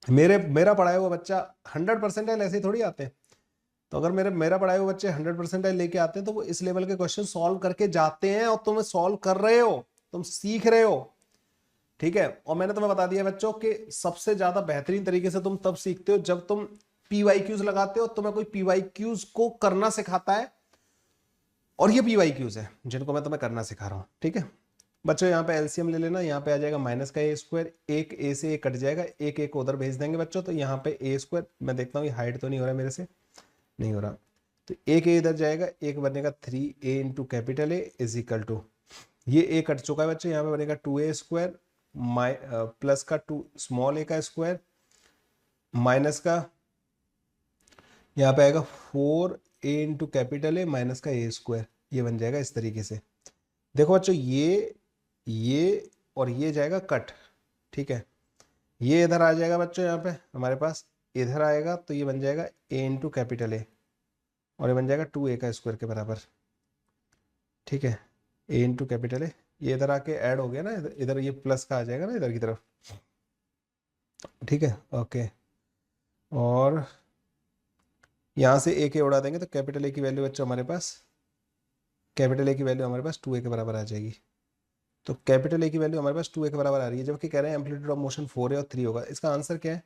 मेरा पढ़ाया हुआ बच्चा 100% ऐसे ही थोड़ी आते हैं, तो अगर मेरा पढ़ाए हुए बच्चे 100% लेके आते हैं तो वो इस लेवल के क्वेश्चन सॉल्व करके जाते हैं, और तुम सॉल्व कर रहे हो, तुम सीख रहे हो, ठीक है। और मैंने तुम्हें बता दिया बच्चों कि सबसे ज्यादा बेहतरीन तरीके से तुम तब सीखते हो जब तुम PYQs लगाते हो, तुम्हें कोई PYQs को करना सिखाता है, और ये PYQs है जिनको मैं तुम्हें करना सिखा रहा हूं, ठीक है बच्चों। यहाँ पे एलसीएम ले लेना, यहाँ पे आ जाएगा माइनस का a², एक a से a कट जाएगा, एक उधर भेज देंगे बच्चों, तो यहाँ पे a², मैं देखता हूँ ये हाइड तो नहीं हो रहा मेरे से, नहीं हो रहा, तो एक a इधर जाएगा, एक बनेगा 3a into capital A is equal to, ये a कट चुका है बच्चों, यहाँ पे बनेगा 2a² प्लस का 2 स्मॉल a का स्क्वायर माइनस का, यहाँ पे आएगा 4a इंटू कैपिटल ए माइनस का a², ये बन जाएगा इस तरीके से। देखो बच्चों ये और ये जाएगा कट, ठीक है, ये इधर आ जाएगा बच्चों, यहाँ पे हमारे पास इधर आएगा तो ये बन जाएगा a इंटू कैपिटल ए, और ये बन जाएगा 2a का स्क्वायर के बराबर, ठीक है, a इंटू कैपिटल ए, ये इधर आके ऐड हो गया ना, इधर ये प्लस का आ जाएगा ना इधर की तरफ, ठीक है, ओके, और यहाँ से a के उड़ा देंगे तो कैपिटल ए की वैल्यू बच्चों हमारे पास, कैपिटल ए की वैल्यू हमारे पास 2a के बराबर आ जाएगी, तो कैपिटल ए की वैल्यू हमारे पास 2a के बराबर आ रही है, जबकि कह रहे हैं एम्पलीट्यूड ऑफ मोशन 4a और 3 होगा। इसका आंसर क्या है?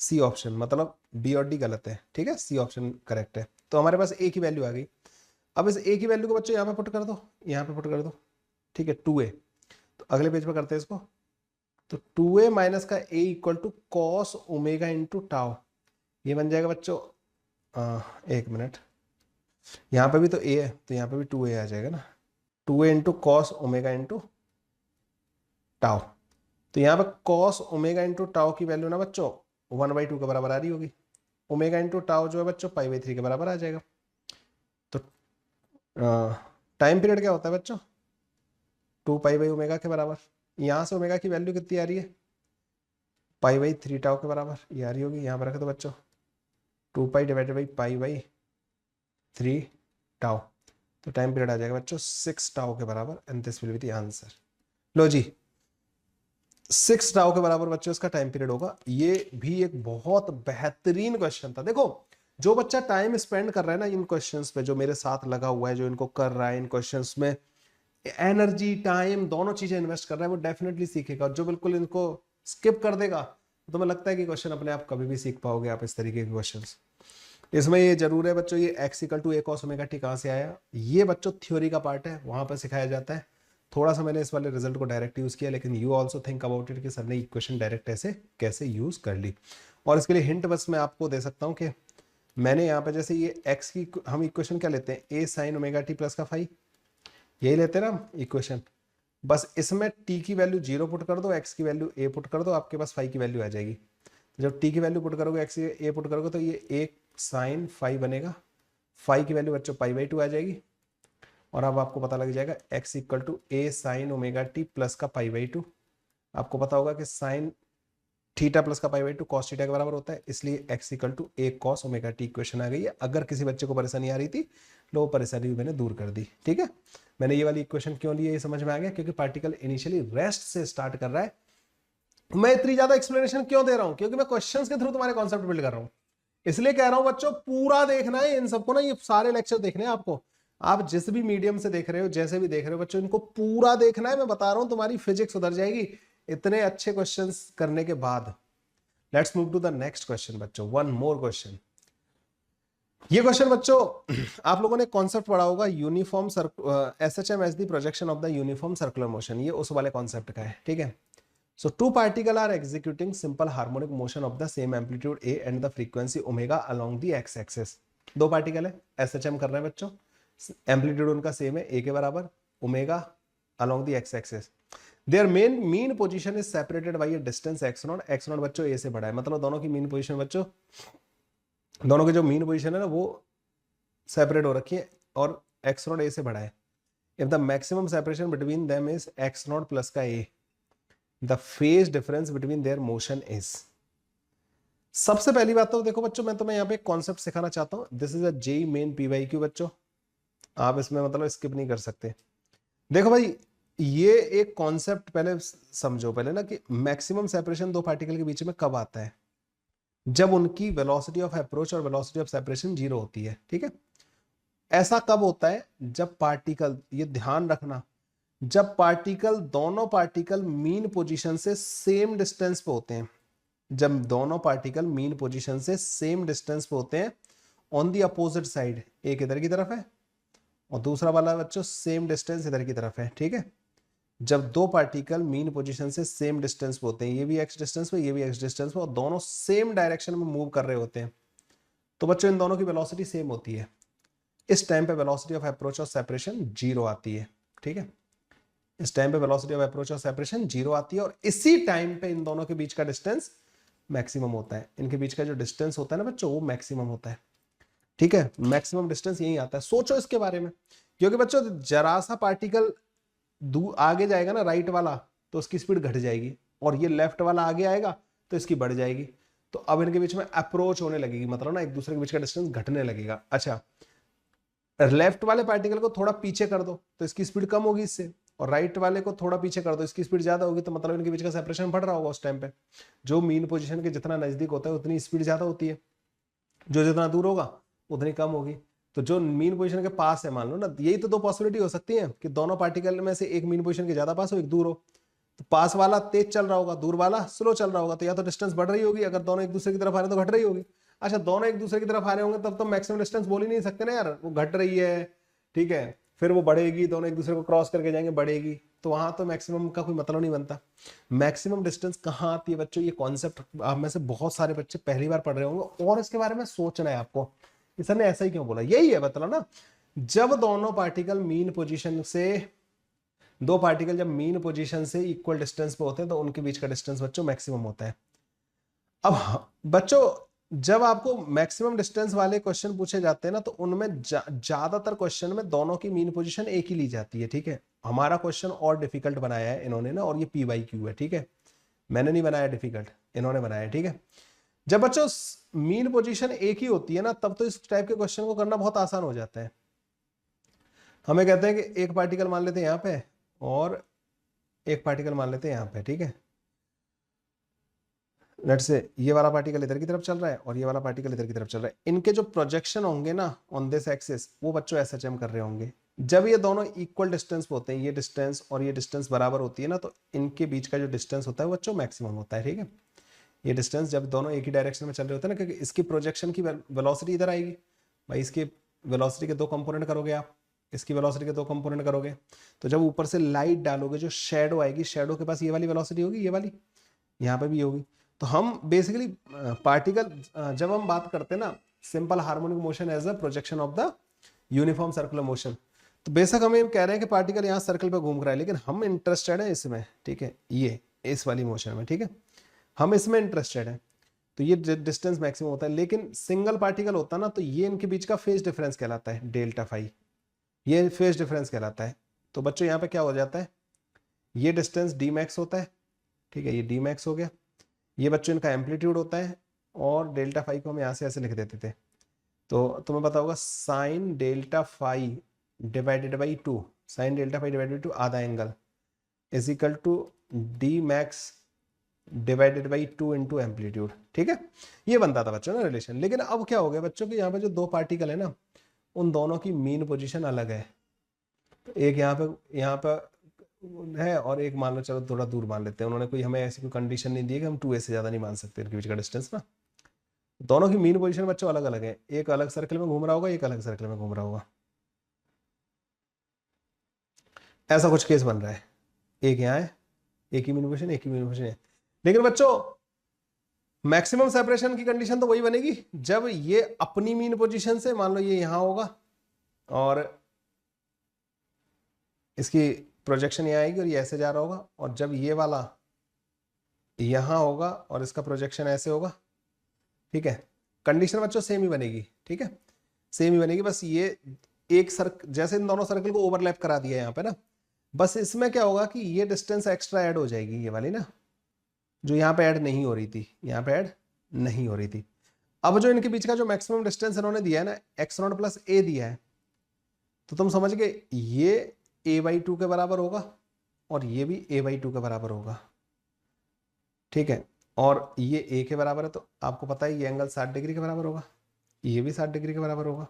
सी ऑप्शन, मतलब बी और डी गलत है, ठीक है, सी ऑप्शन करेक्ट है। तो हमारे पास ए की वैल्यू आ गई। अब इस ए की वैल्यू को बच्चों यहाँ पे पुट कर दो, यहाँ पे पुट कर दो, ठीक है, 2a, तो अगले पेज पे करते हैं इसको, तो 2a माइनस का a equal to cos omega into tau, ये बन जाएगा बच्चों, एक मिनट, यहाँ पे भी तो a है तो यहाँ पे भी 2a आ जाएगा ना, 2a into cos omega into tau, तो यहाँ पे कॉस ओमेगा इंटू टाउ की वैल्यू ना बच्चों 1/2 के बराबर आ रही होगी, ओमेगा इंटू टाउ जो है बच्चों π/3 के बराबर आ जाएगा। तो टाइम पीरियड क्या होता है बच्चों? 2π/ω के बराबर। यहाँ से ओमेगा की वैल्यू कितनी आ रही है? π/3 टाउ के बराबर, ये आ रही होगी, यहाँ पर रख दो बच्चों 2π डिवाइडेड बाई π/3 टाउ, तो टाइम पीरियड आ जाएगा बच्चों 6 टाउ के बराबर, and this will be the answer. लो जी, 6 टाउ के बराबर बच्चों इसका टाइम पीरियड होगा। ये भी एक बहुत बेहतरीन क्वेश्चन था। देखो, जो बच्चा टाइम स्पेंड कर रहा है ना इन क्वेश्चंस पे, जो मेरे साथ लगा हुआ है, जो इनको कर रहा है, इन क्वेश्चंस में एनर्जी टाइम दोनों चीजें इन्वेस्ट कर रहा है, वो डेफिनेटली सीखेगा। जो बिल्कुल इनको स्किप कर देगा तो मुझे लगता है कि क्वेश्चन अपने आप कभी भी सीख पाओगे आप इस तरीके के क्वेश्चंस। इसमें ये जरूर है बच्चों, ये x equal to a cos omega t कहाँ से आया, ये बच्चों थ्योरी का पार्ट है, वहां पर सिखाया जाता है। थोड़ा सा मैंने इस वाले रिजल्ट को डायरेक्ट यूज किया, लेकिन you also think about it कि सर ने इक्वेशन डायरेक्ट ऐसे कैसे यूज कर ली। और इसके लिए हिंट बस मैं आपको दे सकता हूँ कि मैंने यहाँ पे जैसे ये x की हम इक्वेशन क्या लेते हैं, a sin omega t plus का फाई, यही लेते हैं ना इक्वेशन। बस इसमें t की वैल्यू 0 पुट कर दो, x की वैल्यू a पुट कर दो, आपके पास फाई की वैल्यू आ जाएगी। जब t की वैल्यू पुट करोगे, x की a पुट करोगे, तो ये एक साइन फाई बनेगा, फाई की वैल्यू बच्चों π/2 आ जाएगी। और अब आपको पता लग जाएगा x equal to a sine omega t plus का π/2। आपको पता होगा कि साइन थीटा प्लस का π/2 कॉस थीटा के बराबर होता है, इसलिए x equal to a cos omega t equation आ गई है। अगर किसी बच्चे को परेशानी आ रही थी, लो परेशानी भी मैंने दूर कर दी, ठीक है। मैंने ये वाली इक्वेशन क्यों ली है ये समझ में आ गया, क्योंकि पार्टिकल इनिशियली रेस्ट से स्टार्ट कर रहा है। मैं इतनी ज्यादा एक्सप्लेनेशन क्यों दे रहा हूं? क्योंकि मैं क्वेश्चंस के थ्रू तुम्हारे कॉन्सेप्ट बिल्ड कर रहा हूं, इसलिए कह रहा हूं बच्चों पूरा देखना है इन सबको ना, ये सारे लेक्चर देखने हैं आपको। आप जिस भी मीडियम से देख रहे हो, जैसे भी देख रहे हो बच्चों, इनको पूरा देखना है। मैं बता रहा हूं तुम्हारी फिजिक्स सुधर जाएगी, इतने अच्छे क्वेश्चंस करने के बाद let's move to the next question बच्चों, वन मोर क्वेश्चन। ये क्वेश्चन बच्चों आप लोगों ने कॉन्सेप्ट पढ़ा होगा, uniform SHM as the projection of the uniform circular motion, ये उस वाले कॉन्सेप्ट का है, ठीक है। So two particle are executing simple harmonic motion of the same amplitude A and the frequency omega along the X axis. दो particle है, SHM कर रहे हैं बच्चों, एम्पलीट्यूड उनका सेम है, ए के बराबर, omega along the X axis. There mean position is separated by a distance x not बच्चों ए से बड़ा है, मतलब दोनों की मीन पोजीशन बच्चों, दोनों की जो मीन पोजीशन है ना वो सेपरेट हो रखी है और एक्स नॉट ए से बड़ा है। If the maximum separation between them is X not plus का A, the phase difference between their motion is. सबसे पहली बात तो देखो बच्चों, मैं तुम्हें यहाँ पे एक कॉन्सेप्ट सिखाना चाहता हूँ, this is a JEE main PYQ बच्चों, आप इसमें मतलब स्किप नहीं कर सकते। देखो भाई, ये एक कॉन्सेप्ट पहले समझो पहले ना कि मैक्सिमम सेपरेशन दो पार्टिकल के बीच में कब आता है, जब उनकी वेलोसिटी ऑफ अप्रोच और वेलोसिटी ऑफ सेपरेशन जीरो होती है, ठीक है। ऐसा कब होता है, जब पार्टिकल, ये ध्यान रखना, जब पार्टिकल, दोनों पार्टिकल मीन पोजीशन से सेम डिस्टेंस पे होते हैं, जब दोनों पार्टिकल मीन पोजीशन से सेम डिस्टेंस पे होते हैं ऑन दी अपोजिट साइड, एक इधर की तरफ है और दूसरा वाला बच्चों सेम डिस्टेंस इधर की तरफ है, ठीक है। जब दो पार्टिकल मीन पोजीशन से सेम डिस्टेंस पे होते हैं, ये भी एक्स डिस्टेंस पे, ये भी एक्स डिस्टेंस पे, और दोनों सेम डायरेक्शन में मूव कर रहे होते हैं, तो बच्चों इन दोनों की वेलोसिटी सेम होती है। इस टाइम पे वेलोसिटी ऑफ अप्रोच और सेपरेशन जीरो आती है, ठीक है। इस टाइम पे वेलोसिटी ऑफ अप्रोच और सेपरेशन जीरो आती है और इसी टाइम पे इन दोनों के बीच का डिस्टेंस मैक्सिमम होता है। इनके बीच का जो डिस्टेंस होता है ना बच्चों, वो मैक्सिमम होता है, ठीक है। मैक्सिमम डिस्टेंस यही आता है, सोचो इसके बारे में, क्योंकि बच्चों जरा सा पार्टिकल आगे जाएगा ना राइट वाला, तो उसकी स्पीड घट जाएगी, और ये लेफ्ट वाला आगे आएगा तो इसकी बढ़ जाएगी। तो अब इनके बीच में अप्रोच होने लगेगी, मतलब ना एक दूसरे के बीच का डिस्टेंस घटने लगेगा। अच्छा, लेफ्ट वाले पार्टिकल को थोड़ा पीछे कर दो तो इसकी स्पीड कम होगी इससे, और राइट वाले को थोड़ा पीछे कर दो, इसकी स्पीड ज्यादा होगी, तो मतलब इनके बीच का सेपरेशन बढ़ रहा होगा उस टाइम पे। जो मीन पोजीशन के जितना नजदीक होता है उतनी स्पीड ज्यादा होती है, जो जितना दूर होगा उतनी कम होगी। तो जो मीन पोजीशन के पास है, मान लो ना, यही तो दो पॉसिबिलिटी हो सकती है कि दोनों पार्टिकल में से एक मीन पोजीशन के ज्यादा पास हो, एक दूर हो। तो पास वाला तेज चल रहा होगा, दूर वाला स्लो चल रहा होगा, तो या तो डिस्टेंस बढ़ रही होगी, अगर दोनों एक दूसरे की तरफ आ रहे हैं तो घट रही होगी। अच्छा, दोनों एक दूसरे की तरफ आ रहे होंगे तब तो मैक्सिमम डिस्टेंस बोल ही नहीं सकते ना यार, वो घट रही है, ठीक है, फिर वो बढ़ेगी, दोनों एक दूसरे को क्रॉस करके जाएंगे, बढ़ेगी, तो वहां तो मैक्सिमम का कोई मतलब नहीं बनता। मैक्सिमम डिस्टेंस कहाँ आती है बच्चों, ये कॉन्सेप्ट आप में से बहुत सारे बच्चे पहली बार पढ़ रहे होंगे और इसके बारे में सोचना है आपको, सर ने ऐसा ही क्यों बोला, यही है मतलब ना, जब दोनों पार्टिकल मीन पोजीशन से, दो पार्टिकल जब मीन पोजीशन से इक्वल डिस्टेंस पे होते हैं तो उनके बीच का डिस्टेंस बच्चों मैक्सिमम होता है। अब बच्चों जब आपको मैक्सिमम डिस्टेंस वाले क्वेश्चन पूछे जाते हैं ना, तो उनमें ज्यादातर क्वेश्चन में दोनों की मीन पोजीशन एक ही ली जाती है, ठीक है। हमारा क्वेश्चन और डिफिकल्ट बनाया है इन्होंने ना, और ये PYQ है, ठीक है, मैंने नहीं बनाया डिफिकल्ट, इन्होंने बनाया, ठीक है। जब बच्चों मीन पोजीशन एक ही होती है ना, तब तो इस टाइप के क्वेश्चन को करना बहुत आसान हो जाता है। हमें कहते हैं कि एक पार्टिकल मान लेते हैं यहाँ पे और एक पार्टिकल मान लेते हैं यहाँ पे, ठीक है। लेट्स से ये वाला पार्टिकल इधर की तरफ चल रहा है और ये वाला पार्टिकल इधर की तरफ चल रहा है, इनके जो प्रोजेक्शन होंगे ना ऑन दिस एक्सिस, वो बच्चों एसएचएम कर रहे होंगे। जब ये दोनों इक्वल डिस्टेंस पे होते हैं, ये डिस्टेंस और ये डिस्टेंस बराबर होती है ना, तो इनके बीच का जो डिस्टेंस होता है वो बच्चों मैक्सिमम होता है, ठीक है। ये डिस्टेंस जब दोनों एक ही डायरेक्शन में चल रहे होते हैं ना, क्योंकि इसकी प्रोजेक्शन की वेलोसिटी इधर आएगी भाई, इसकी वेलोसिटी के दो कंपोनेंट करोगे आप, इसकी वेलोसिटी के दो कंपोनेंट करोगे, तो जब ऊपर से लाइट डालोगे जो शेडो आएगी, शेडो के पास ये वाली वेलोसिटी होगी, ये वाली यहाँ पे भी होगी। तो हम बेसिकली पार्टिकल, जब हम बात करते हैं ना simple harmonic motion as a projection of the uniform circular motion, तो बेशक हम ये कह रहे हैं कि पार्टिकल यहाँ सर्कल पे घूम रहा है, लेकिन हम इंटरेस्टेड है इसमें, ठीक है, ये इस वाली मोशन में, ठीक है, हम इसमें इंटरेस्टेड है। तो ये डिस्टेंस मैक्सिमम होता है, लेकिन सिंगल पार्टिकल होता ना, तो ये इनके बीच का फेज डिफरेंस कहलाता है, डेल्टा फाई, ये फेज डिफरेंस कहलाता है। तो बच्चों यहाँ पे क्या हो जाता है, ये डिस्टेंस डी मैक्स होता है, ठीक है, ये डी मैक्स हो गया, ये बच्चों इनका एम्पलीट्यूड होता है, और डेल्टा फाई को हम यहाँ से ऐसे लिख देते थे, तो तुम्हें पता होगा sine delta phi divided by 2, sine delta phi divided by 2 आधा angle is equal to d max divided by 2 into amplitude, ठीक है, ये बनता था बच्चों ना रिलेशन। लेकिन अब क्या हो गया बच्चों कि यहाँ पे जो दो पार्टिकल है ना, उन दोनों की मीन पोजीशन अलग है, तो एक यहाँ पे है और एक मान लो चलो थोड़ा दूर मान लेते हैं, उन्होंने कोई हमें ऐसी कोई कंडीशन नहीं दी है कि हम 2a से ज़्यादा नहीं मान सकते इनके बीच का डिस्टेंस ना। दोनों की मीन पोजीशन बच्चों अलग अलग है, एक अलग सर्कल में घूम रहा होगा, एक अलग सर्कल में घूम रहा होगा, ऐसा कुछ केस बन रहा है। एक यहाँ है, एक ही मीन पोजीशन, एक ही मीन पोजीशन है। लेकिन बच्चों मैक्सिमम सेपरेशन की कंडीशन तो वही बनेगी जब ये अपनी मीन पोजीशन से, मान लो ये यहां होगा और इसकी प्रोजेक्शन यहाँ आएगी और ये ऐसे जा रहा होगा, और जब ये वाला यहां होगा और इसका प्रोजेक्शन ऐसे होगा, ठीक है, कंडीशन बच्चों सेम ही बनेगी, ठीक है, सेम ही बनेगी। बस ये एक सर्कल, जैसे इन दोनों सर्कल को ओवरलैप करा दिया यहाँ पे ना, बस इसमें क्या होगा कि ये डिस्टेंस एक्स्ट्रा ऐड हो जाएगी, ये वाली ना, जो यहाँ पे ऐड नहीं हो रही थी, यहाँ पे ऐड नहीं हो रही थी। अब जो इनके बीच का जो मैक्सिमम डिस्टेंस इन्होंने दिया है ना, x0 प्लस a दिया है, तो तुम समझ गए ये a/2 के बराबर होगा और ये भी a/2 के बराबर होगा, ठीक है, और ये a के बराबर है, तो आपको पता है ये एंगल 60 डिग्री के बराबर होगा, ये भी 60 डिग्री के बराबर होगा।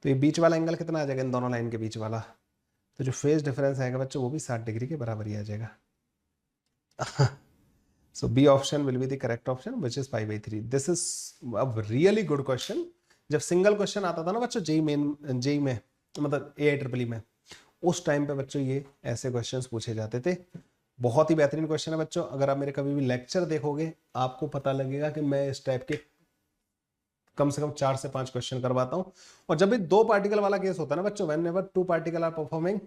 तो ये बीच वाला एंगल कितना आ जाएगा इन दोनों लाइन के बीच वाला, तो जो फेज डिफरेंस आएगा बच्चों वो भी 60 डिग्री के बराबर ही आ जाएगा। So B option will be the correct option, which is pi by 3. This is a really good question. जब सिंगल क्वेश्चन आता था ना बच्चों जेई में, मतलब AIEEE में, उस टाइम पे बच्चों ये ऐसे क्वेश्चंस पूछे जाते थे। बहुत ही बेहतरीन क्वेश्चन है बच्चों, अगर आप मेरे कभी भी लेक्चर देखोगे आपको पता लगेगा कि मैं इस टाइप के कम से कम 4 से 5 क्वेश्चन करवाता हूँ। और जब भी 2 पार्टिकल वाला केस होता है ना बच्चों, whenever 2 particle are performing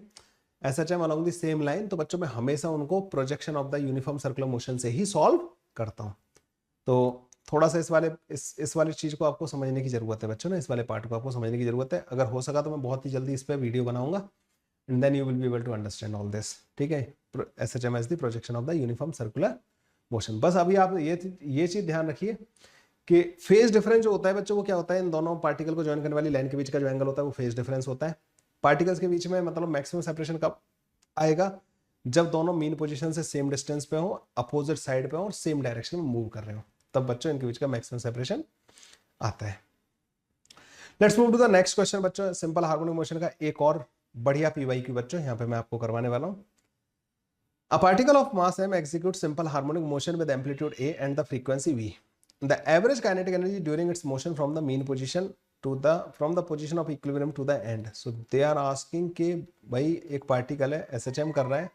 SHM along the same line, तो बच्चों मैं हमेशा उनको projection of the uniform circular motion से ही सॉल्व करता हूं। तो थोड़ा सा इस वाली चीज को आपको समझने की जरूरत है बच्चों ना, इस वाले पार्ट को आपको समझने की जरूरत है। अगर हो सका तो मैं बहुत ही जल्दी इस पर वीडियो बनाऊंगा, and then you will be able to understand all this, ठीक है। SHM is the projection of the uniform circular motion. बस अभी आप ये चीज ध्यान रखिए कि फेज डिफरेंस जो होता है बच्चों वो क्या होता है, इन दोनों पार्टिकल को ज्वाइन करने वाली लाइन के बीच का जो एंगल होता है वो फेज डिफरेंस होता है। पार्टिकल्स के बीच में मतलब मैक्सिमम सेपरेशन कब आएगा, जब दोनों मीन पोजीशन से सेम डिस्टेंस पे हो, अपोजिट साइड पे हो और सेम डायरेक्शन में मूव कर रहे हो, तब बच्चों इनके बीच का मैक्सिमम सेपरेशन आता है। Let's move to the next question बच्चों, सिंपल हार्मोनिक मोशन का एक और बढ़िया PYQ बच्चों यहां पे मैं आपको करवाने वाला हूं। A particle of mass m executes simple harmonic motion with amplitude a and the frequency v. The average kinetic energy during its motion from the mean position from the position of equilibrium to the end. So they are asking कि भाई एक particle है SHM कर रहा है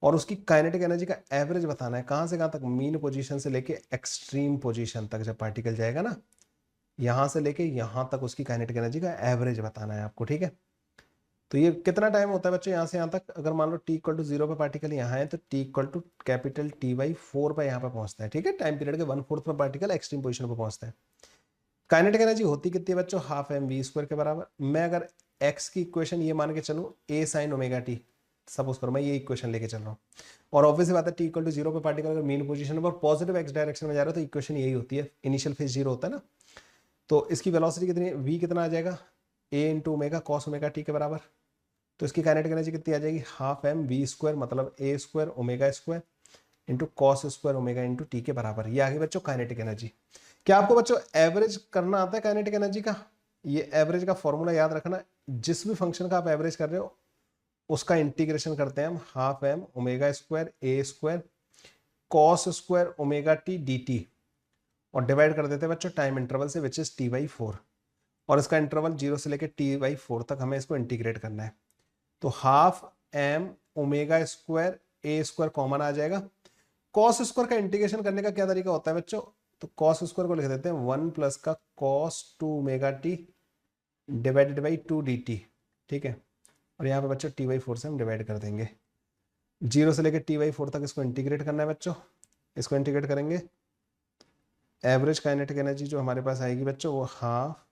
और उसकी kinetic energy का एवरेज बताना है, कहां से कहां तक, मीन पोजीशन से लेके एक्सट्रीम पोजीशन तक जब पार्टिकल जाएगा ना, यहां से लेके यहां तक उसकी काइनेटिक एनर्जी का एवरेज बताना है आपको, ठीक है। तो ये कितना टाइम होता है बच्चों यहाँ से यहाँ तक, अगर मान लो t=0 पे पार्टिकल यहाँ है तो t=T/4 पे यहाँ पे पहुंचता है, ठीक है, टाइम पीरियड के 1/4 पे पार्टिकल एक्सट्रीम पोजीशन पे पहुंचता है। काइनेटिक एनर्जी होती कितनी है बच्चों, हाफ mv² के बराबर। मैं अगर x की इक्वेशन ये मान के चलूँ a sin ωt, सपोज करो मैं ये इक्वेशन लेके चल रहा हूँ, और ऑब्वियसली बात है t=0 पे पार्टिकल अगर मीन पोजीशन पर पॉजिटिव x डायरेक्शन में जा रहा है तो इक्वेशन यही होती है, इनिशियल फेज 0 होता है ना, तो इसकी वेलोसिटी कितनी, v कितना आ जाएगा, a × ओमेगा cos ωt के बराबर। तो इसकी काइनेटिक एनर्जी कितनी आ जाएगी, हाफ mv², मतलब a² ω² into cos² omega into t के बराबर। ये आ गई बच्चों काइनेटिक एनर्जी। क्या आपको बच्चों एवरेज करना आता है काइनेटिक एनर्जी का? ये एवरेज का फॉर्मूला याद रखना, जिस भी फंक्शन का आप एवरेज कर रहे हो उसका इंटीग्रेशन करते हैं हम, half m ω² a² cos² ωt dt, और डिवाइड कर देते हैं बच्चों टाइम इंटरवल से, विच इज t/4, और इसका इंटरवल 0 से लेकर t/4 तक हमें इसको इंटीग्रेट करना है। तो हाफ m ω² a² कॉमन आ जाएगा। cos² का इंटीग्रेशन करने का क्या तरीका होता है बच्चों, तो cos² को लिख देते हैं 1 प्लस का cos 2 ωt divided by 2 dt, ठीक है, और यहाँ पे बच्चों t/4 से हम डिवाइड कर देंगे। 0 से लेकर t/4 तक इसको इंटीग्रेट करना है बच्चों, इसको इंटीग्रेट करेंगे, एवरेज काइनेटिक एनर्जी जो हमारे पास आएगी बच्चों वो हाफ,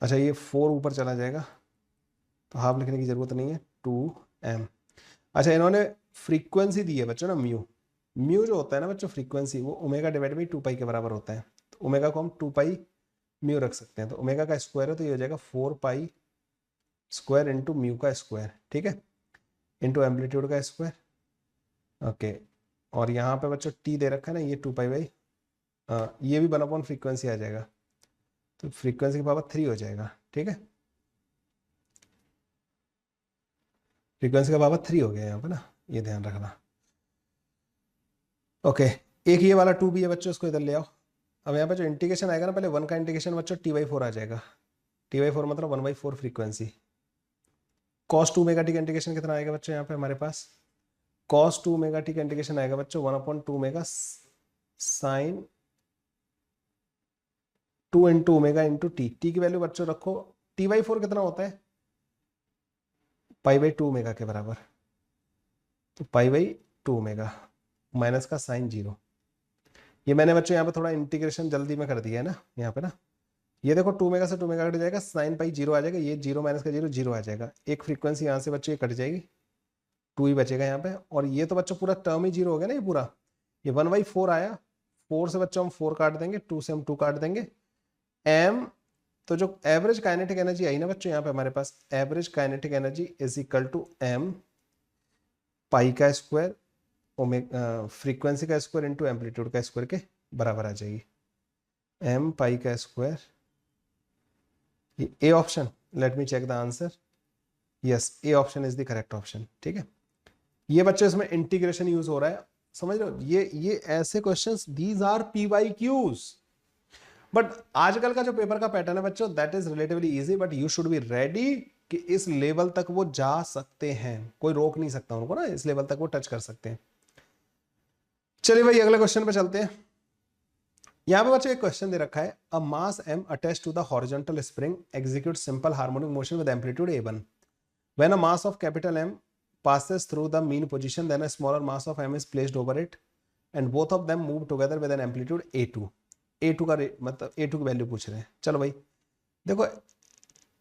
अच्छा ये 4 ऊपर चला जाएगा तो हाफ लिखने की जरूरत नहीं है, 2m। अच्छा इन्होंने फ्रीक्वेंसी दी है बच्चों ना, म्यू जो होता है ना बच्चों फ्रीक्वेंसी, वो ओमेगा डिवाइड बाई 2 पाई के बराबर होता है, तो ओमेगा को हम 2 पाई म्यू रख सकते हैं, तो ओमेगा का स्क्वायर है तो ये हो जाएगा 4 पाई स्क्वायर इंटू म्यू का स्क्वायर, ठीक है, इंटू एम्पलीट्यूड का स्क्वायर, ओके। और यहाँ पे बच्चों टी दे रखा है ना, ये 2 पाई बाई ये भी 1/, फ्रीक्वेंसी आ जाएगा, तो फ्रीक्वेंसी की पावर 3 हो जाएगा, ठीक है। फ्रीक्वेंसी का पावर 3 हो गया यहाँ पे ना, ये ध्यान रखना। ओके, एक ये वाला 2 भी है बच्चों, इसको इधर ले आओ। अब यहाँ पे जो इंटीग्रेशन आएगा ना, पहले 1 का इंटीग्रेशन बच्चों t/4 आ जाएगा। t/4 मतलब 1/4 फ्रीक्वेंसी। cos 2 मेगा टी का इंटीग्रेशन कितना आएगा बच्चों यहाँ पे हमारे पास? cos 2 मेगा टी का इंटीग्रेशन आएगा बच्चों 1/2 omega sine 2 into omega into t. T की वैल्यू बच्चों रखो, t/4 कितना होता है? π/2 ओमेगा के बराबर। तो π/2 ओमेगा माइनस का साइन 0। ये मैंने बच्चों यहाँ पे थोड़ा इंटीग्रेशन जल्दी में कर दिया है ना यहाँ पे ना। ये देखो 2 मेगा से 2 मेगा कट जाएगा, साइन पाई 0 आ जाएगा, ये 0 माइनस का 0 0 आ जाएगा। एक फ्रीक्वेंसी यहाँ से बच्चों ये कट जाएगी, 2 ही बचेगा यहाँ पे। और ये तो बच्चों पूरा टर्म ही 0 हो गया ना, ये पूरा। ये 1/4 आया, 4 से बच्चों हम 4 काट देंगे, 2 से हम 2 काट देंगे। एम, तो जो एवरेज काइनेटिक एनर्जी आई ना बच्चों यहाँ पे हमारे पास, average kinetic energy is equal to M pi का स्क्वायर फ्रीक्वेंसी का स्क्वायर इंटू एम्पलीट्यूड का स्क्वायर के बराबर आ जाएगी। एम पाई का square, A option, let me check the answer. Yes, A option is the correct option. ठीक है, ये बच्चों इसमें इंटीग्रेशन यूज हो रहा है, समझ रहे हो? ये ऐसे questions, these are PYQs। But आजकल का जो पेपर का पैटर्न है बच्चों, that is relatively easy, but you should be ready कि इस लेवल तक वो जा सकते हैं, कोई रोक नहीं सकता उनको ना, इस लेवल तक वो टच कर सकते हैं। चलिए भाई अगले क्वेश्चन पे चलते हैं। यहां पे बच्चों एक क्वेश्चन दे रखा है, a mass m attached to the horizontal spring execute simple harmonic motion with amplitude a1 when a mass of capital M passes through the mean position, then a smaller mass of m is placed over it and both of them move together with an amplitude a2। a2 का मतलब a2 की value पूछ रहे हैं। चलो भाई देखो,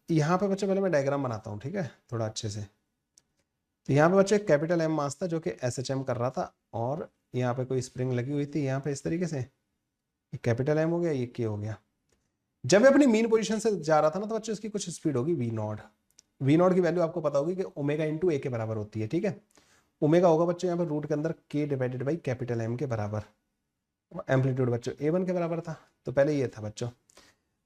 यहाँ पे बच्चों पहले मैं डायग्राम बनाता हूँ, ठीक है, थोड़ा अच्छे से। तो यहाँ पे बच्चों एक कैपिटल M मास था जो कि SHM कर रहा था, और यहाँ पे कोई स्प्रिंग लगी हुई थी यहाँ पे इस तरीके से, कैपिटल M हो गया, ये K हो गया। जब मैं अपनी मीन पोजीशन से जा रहा था ना, तो बच्चों इसकी कुछ स्पीड होगी v0। v0 की वैल्यू आपको पता होगी कि ओमेगा इंटू ए के बराबर होती है। ठीक है, ओमेगा होगा बच्चों यहाँ पर रूट के अंदर k divided by capital M के बराबर। एम्पलीट्यूड बच्चों a1 के बराबर था, तो पहले ये था बच्चों।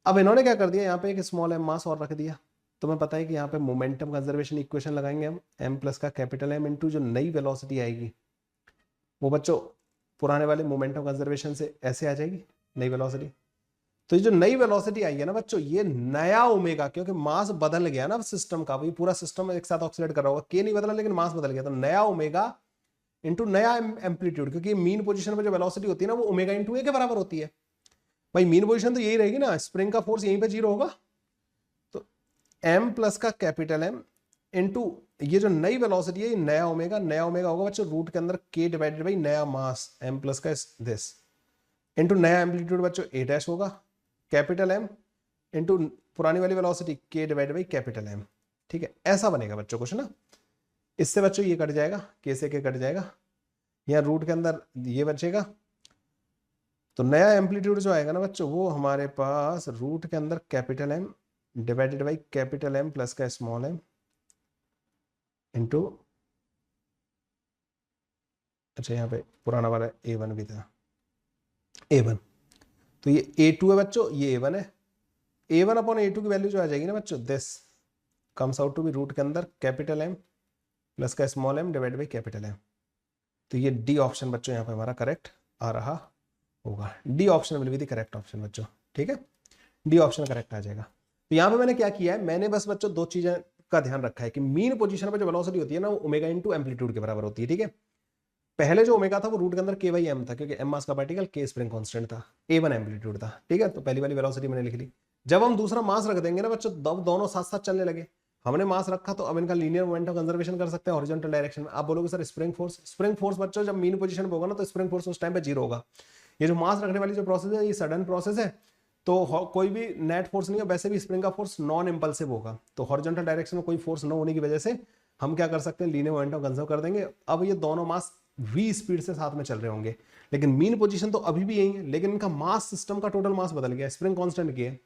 अब इन्होंने क्या कर दिया, यहाँ पे एक स्मॉल m मास और रख दिया। तुम्हें पता है कि यहाँ पे मोमेंटम कंजर्वेशन इक्वेशन लगाएंगे हम, m प्लस का कैपिटल M इंटू जो नई वेलोसिटी आएगी वो बच्चों पुराने वाले मोमेंटम कंजर्वेशन से ऐसे आ जाएगी नई वेलोसिटी। तो ये जो नई वेलोसिटी आई है ना बच्चों, ये नया ओमेगा, क्योंकि मास बदल गया ना सिस्टम का, पूरा सिस्टम एक साथ ऑक्सीलेट कर रहा होगा, के नहीं बदला लेकिन मास बदल गया, तो नया ओमेगा इंटू नया एम्पलीट्यूड, क्योंकि मीन पोजीशन पे जो वेलोसिटी होती है ना वो ओमेगा इंटू ए के बराबर होती है। भाई मीन पोजीशन तो यही रहेगी ना, स्प्रिंग का फोर्स यहीं पे 0 होगा, तो m प्लस का कैपिटल M इंटू ये जो नई वेलोसिटी है, नया ओमेगा होगा बच्चों रूट के अंदर k डिवाइडेड बाई नया मास m प्लस का दिस इंटू नया एम्पलीट्यूड बच्चों a डैश होगा, कैपिटल M इंटू पुरानी वाली velocity k divided by capital M। ठीक है, ऐसा बनेगा बच्चों कुछ ना। इससे बच्चों ये कट जाएगा, k से k कट जाएगा, यहाँ रूट के अंदर ये बचेगा। तो नया एम्पलीट्यूड जो आएगा ना बच्चों, वो हमारे पास रूट के अंदर capital M divided by capital M plus का स्मॉल m इंटू, अच्छा यहाँ पे पुराना वाला a1 भी था, a1, तो ये a2 है बच्चों, ये a1 है। a1 अपॉन a2 की वैल्यू जो आ जाएगी ना बच्चों, this comes out to be root के अंदर कैपिटल M प्लस का small m divide by capital M। तो ये डी ऑप्शन बच्चों यहाँ पे हमारा करेक्ट आ रहा होगा। D option will be the correct option बच्चों। ठीक है, डी ऑप्शन करेक्ट आ जाएगा। तो यहाँ पे मैंने क्या किया है, मैंने बस बच्चों दो चीजें का ध्यान रखा है कि मीन पोजीशन पर जो वेलोसिटी होती है ना वो ओमेगा इंटू एम्पलीट्यूड के बराबर होती है। ठीक है, पहले जो ओमेगा था वो रूट के अंदर k/m था, क्योंकि m मास का पार्टिकल, k स्प्रिंग कांस्टेंट था, a1 एम्पलीट्यूड था। ठीक है, तो पहली वाली वेलोसिटी मैंने लिख ली। जब हम दूसरा मास रख देंगे ना बच्चों, तब दोनों साथ साथ चलने लगे। हमने मास रखा तो अब इनका लीनियर मोमेंटम कंजर्वेशन कर सकते हैं हॉरिजॉन्टल डायरेक्शन में। आप बोलोगे सर स्प्रिंग फोर्स बच्चों जब मीन पोजीशन पे होगा ना तो स्प्रिंग फोर्स उस टाइम पे 0 होगा। ये जो मास रखने वाली जो प्रोसेस है ये सडन प्रोसेस है, तो कोई भी नेट फोर्स नहीं है। वैसे भी स्प्रिंग का फोर्स नॉन इंपल्सिव होगा, तो हॉरिजॉन्टल डायरेक्शन में कोई फोर्स न होने की वजह से हम क्या कर सकते हैं, लीनियर मोमेंटम कंजर्व कर देंगे। अब ये दोनों मास v स्पीड से साथ में चल रहे होंगे, लेकिन मीन पोजीशन तो अभी भी यही है, लेकिन इनका मास, सिस्टम का टोटल मास बदल गया, स्प्रिंग कांस्टेंट की है।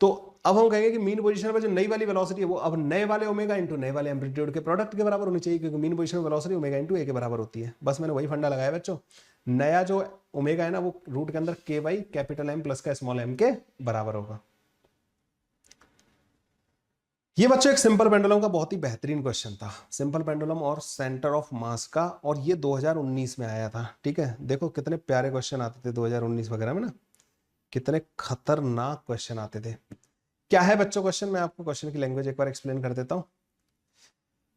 तो अब हम कहेंगे कि मीन पोजीशन पर जो नई वाली वेलोसिटी है वो अब नए वाले ओमेगा इंटू नए वाले एम्पलीट्यूड के प्रोडक्ट के बराबर होनी चाहिए, क्योंकि mean position velocity omega into A के बराबर होती है। बस मैंने वही फंडा लगाया बच्चों। नया जो ओमेगा है ना वो रूट के अंदर k by capital M plus का स्मॉल m के बराबर होगा। ये बच्चों एक सिंपल पेंडुलम का बहुत ही बेहतरीन क्वेश्चन था, सिंपल पेंडुलम और सेंटर ऑफ मास का, और ये 2019 में आया था। ठीक है, देखो कितने प्यारे क्वेश्चन आते थे 2019 वगैरह में ना, कितने खतरनाक क्वेश्चन आते थे। क्या है बच्चों क्वेश्चन, मैं आपको क्वेश्चन की लैंग्वेज एक बार एक्सप्लेन कर देता हूं।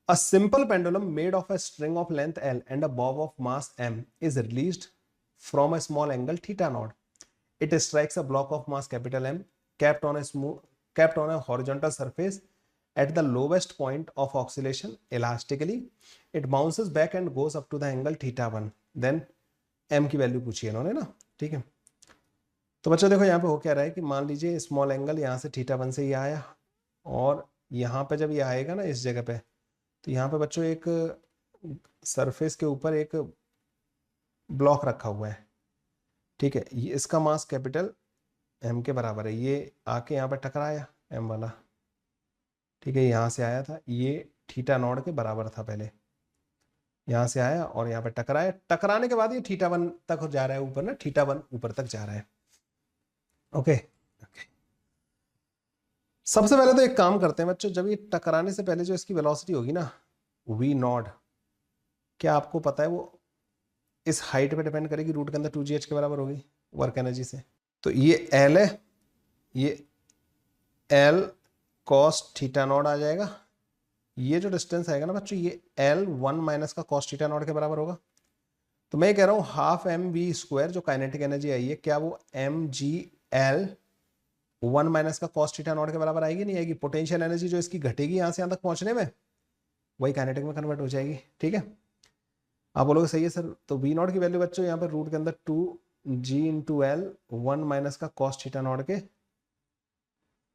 A simple pendulum made of a string of length L and a bob of mass M is released from a small angle theta naught. It strikes a block of mass capital M capped on a horizontal surface at the lowest point of oscillation elastically. It bounces back and goes up to the angle theta 1. Then M की value पूछी है इन्होंने ना। ठीक है, तो बच्चों देखो यहाँ पे हो क्या रहा है कि मान लीजिए स्मॉल एंगल यहाँ से थीटा 1 से ये आया, और यहाँ पे जब ये आएगा ना इस जगह पे, तो यहाँ पे बच्चों एक सरफेस के ऊपर एक ब्लॉक रखा हुआ है। ठीक है, ये इसका मास कैपिटल एम के बराबर है, ये आके यहाँ पे टकराया एम वाला। ठीक है, यहाँ से आया था, ये थीटा नॉट के बराबर था पहले, यहाँ से आया और यहाँ पे टकराया, टकराने के बाद ये थीटा 1 तक जा रहा है ऊपर ना, थीटा 1 ऊपर तक जा रहा है। ओके, सबसे पहले तो एक काम करते हैं बच्चों, जब ये टकराने से पहले जो इसकी वेलोसिटी होगी ना वी नॉट, क्या आपको पता है वो इस हाइट पे डिपेंड करेगी, रूट के अंदर 2gh के बराबर होगी वर्क एनर्जी से। तो ये एल है, ये एल कॉस थीटा नॉट आ जाएगा, ये जो डिस्टेंस आएगा ना बच्चों, ये एल 1 माइनस का कॉस थीटा नॉट के बराबर होगा। तो मैं कह रहा हूँ हाफ एम वी स्क्वायर जो काइनेटिक एनर्जी आई है, क्या वो एम जी एल 1 माइनस का कॉस थीटा नॉट के बराबर आएगी? नहीं आएगी। पोटेंशियल एनर्जी जो इसकी घटेगी यहाँ से यहाँ तक पहुंचने में, वही काइनेटिक में कन्वर्ट हो जाएगी। ठीक है, आप बोलोगे सही है सर, तो वी नॉट की वैल्यू बच्चों यहाँ पर रूट के अंदर 2g इंटू एल 1 माइनस का कॉस थीटा नॉट के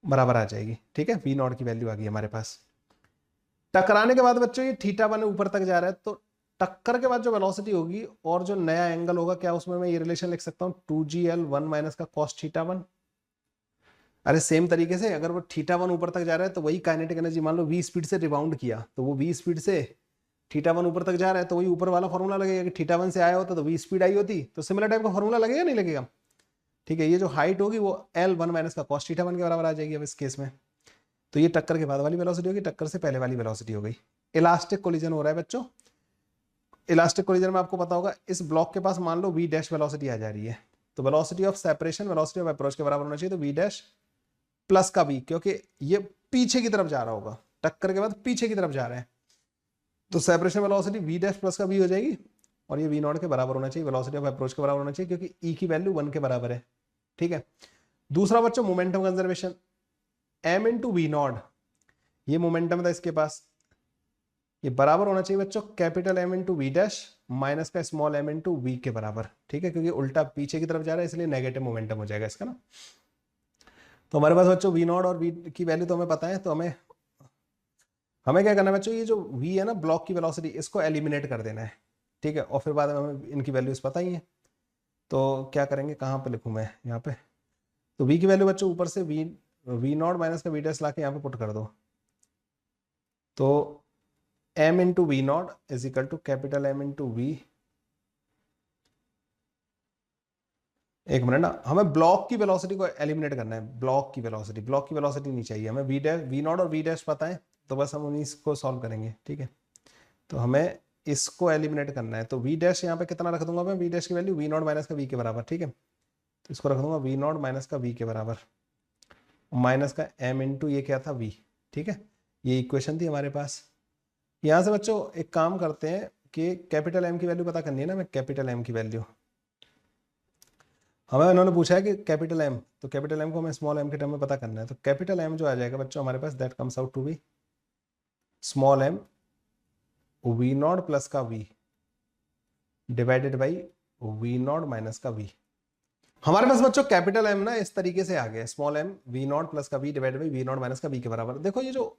बराबर आ जाएगी। ठीक है, वी नॉट की वैल्यू आ गई हमारे पास। टकराने के बाद बच्चों ये थीटा 1 ऊपर तक जा रहा है, तो टक्कर के बाद जो वेलोसिटी होगी और जो नया एंगल होगा, क्या उसमें मैं ये रिलेशन लिख सकता हूँ 2gl 1 माइनस का कॉस थीटा 1। अरे सेम तरीके से अगर वो थीटा 1 ऊपर तक जा रहा है तो वही काइनेटिक एनर्जी, मान लो वी स्पीड से रिबाउंड किया, तो वो वी स्पीड से थीटा 1 ऊपर तक जा रहा है, तो वही ऊपर वाला फॉर्मूला लगेगा कि थीटा 1 से आया होता तो वी स्पीड आई होती, तो सिमिलर टाइप का फॉर्मूला लगेगा नहीं लगेगा? ठीक है, ये जो हाइट होगी वो एल 1 माइनस का कॉस थीटा 1 के बराबर आ जाएगी अब इस केस में। तो ये टक्कर के बाद वाली वेलोसिटी होगी, टक्कर से पहले वाली वेलोसिटी हो गई। इलास्टिक कोलिजन हो रहा है बच्चों, इलास्टिक कोलिजन में आपको पता होगा इस ब्लॉक के पास मान लो वी डैश वेलोसिटी आ जा रही है, तो velocity of separation velocity of approach के बराबर होना चाहिए, तो वी डैश प्लस का वी, क्योंकि ये पीछे की तरफ जा रहा होगा, टक्कर के बाद पीछे की तरफ जा रहा है, तो separation velocity v dash plus का वी हो जाएगी, और ये वी नॉट के बराबर होना चाहिए, वेलोसिटी ऑफ अप्रोच के बराबर होना चाहिए, क्योंकि ई की वैल्यू 1 के बराबर है। ठीक है, दूसरा बच्चों momentum conservation, M into we naught, ये मोमेंटम था इसके पास, ये बराबर होना चाहिए बच्चों capital M into v dash minus का स्मॉल एम इंटू वी के बराबर। ठीक है, क्योंकि उल्टा पीछे की तरफ जा रहा है इसलिए नेगेटिव मोमेंटम हो जाएगा इसका ना। तो हमारे पास बच्चों वी नॉट और वी की वैल्यू तो हमें पता है, तो हमें क्या करना है बच्चों, ये जो वी है ना ब्लॉक की वेलोसिटी, इसको एलिमिनेट कर देना है। ठीक है, और फिर बाद में हमें इनकी वैल्यूज पता ही है, तो क्या करेंगे, कहाँ पे लिखूँ मैं यहाँ पे, तो वी की वैल्यू बच्चों ऊपर से वी नॉट माइनस का वी डैश ला के यहाँ पे पुट कर दो, तो M into we naught is equal to capital M into v. एक मिनट ना, हमें ब्लॉक की वेलोसिटी को एलिमिनेट करना है, ब्लॉक की वेलोसिटी नहीं चाहिए हमें, वी नॉट और वी डैश पता है, तो बस हम उन्हीं को सॉल्व करेंगे। ठीक है, तो हमें इसको एलिमिनेट करना है, तो वी डैश यहाँ पे कितना रख दूंगा मैं, वी डैश की वैल्यू वी नॉट माइनस का वी के बराबर। ठीक है, तो इसको रख दूंगा वी नॉट माइनस का वी के बराबर, माइनस का एम इंटू ये क्या था वी। ठीक है, ये इक्वेशन थी हमारे पास। यहाँ से बच्चों एक काम करते हैं कि कैपिटल एम की वैल्यू पता करनी है ना, मैं कैपिटल एम की वैल्यू, हमें उन्होंने पूछा है कि कैपिटल एम, तो कैपिटल एम को हमें स्मॉल एम के टर्म में पता करना है, तो कैपिटल एम जो आ जाएगा बच्चों हमारे पास, that comes out to be small M V not plus का V divided by V not minus का वी। हमारे पास बच्चों कैपिटल एम ना इस तरीके से आ गया, small M V not plus का V divided by V not minus का वी के बराबर। देखो ये जो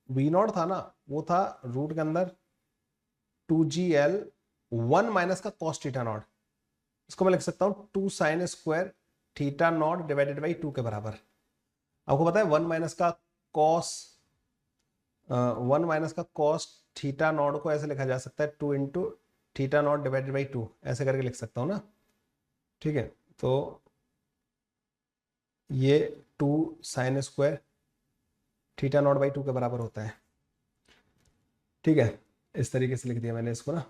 वी नॉट था ना, वो था रूट के अंदर 2gl 1 माइनस का कॉस थीटा नॉट, इसको मैं लिख सकता हूं 2 sine square theta not divided by 2 के बराबर। आपको पता है 1 माइनस का कॉस थीटा नॉट को ऐसे लिखा जा सकता है 2 into theta not divided by 2, ऐसे करके लिख सकता हूं ना। ठीक है, तो ये 2 sine square theta naught by 2 के बराबर होता है। ठीक है, इस तरीके से लिख दिया मैंने इसको ना।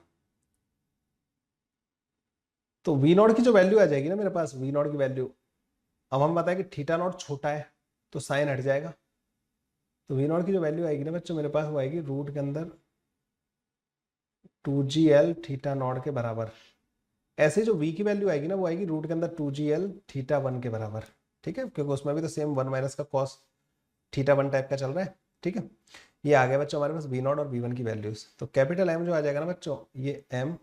तो वी नॉट की जो वैल्यू आ जाएगी ना मेरे पास, वी नॉट की वैल्यू, अब हम बताएं कि थीटा नॉट छोटा है तो साइन हट जाएगा। तो वी नॉट की जो वैल्यू आएगी ना बच्चों मेरे पास, वो आएगी रूट के अंदर 2gl थीटा नॉट के बराबर। ऐसे जो v की वैल्यू आएगी ना, वो आएगी रूट के अंदर 2gl थीटा 1 के बराबर। ठीक है, क्योंकि उसमें भी तो सेम 1 माइनस का कॉस थीटा 1 टाइप का चल रहा है। ठीक है, ये आ गया बच्चों हमारे पास वी नॉट और वी वन की वैल्यूज। तो कैपिटल एम जो आ जाएगा ना बच्चों, ये एम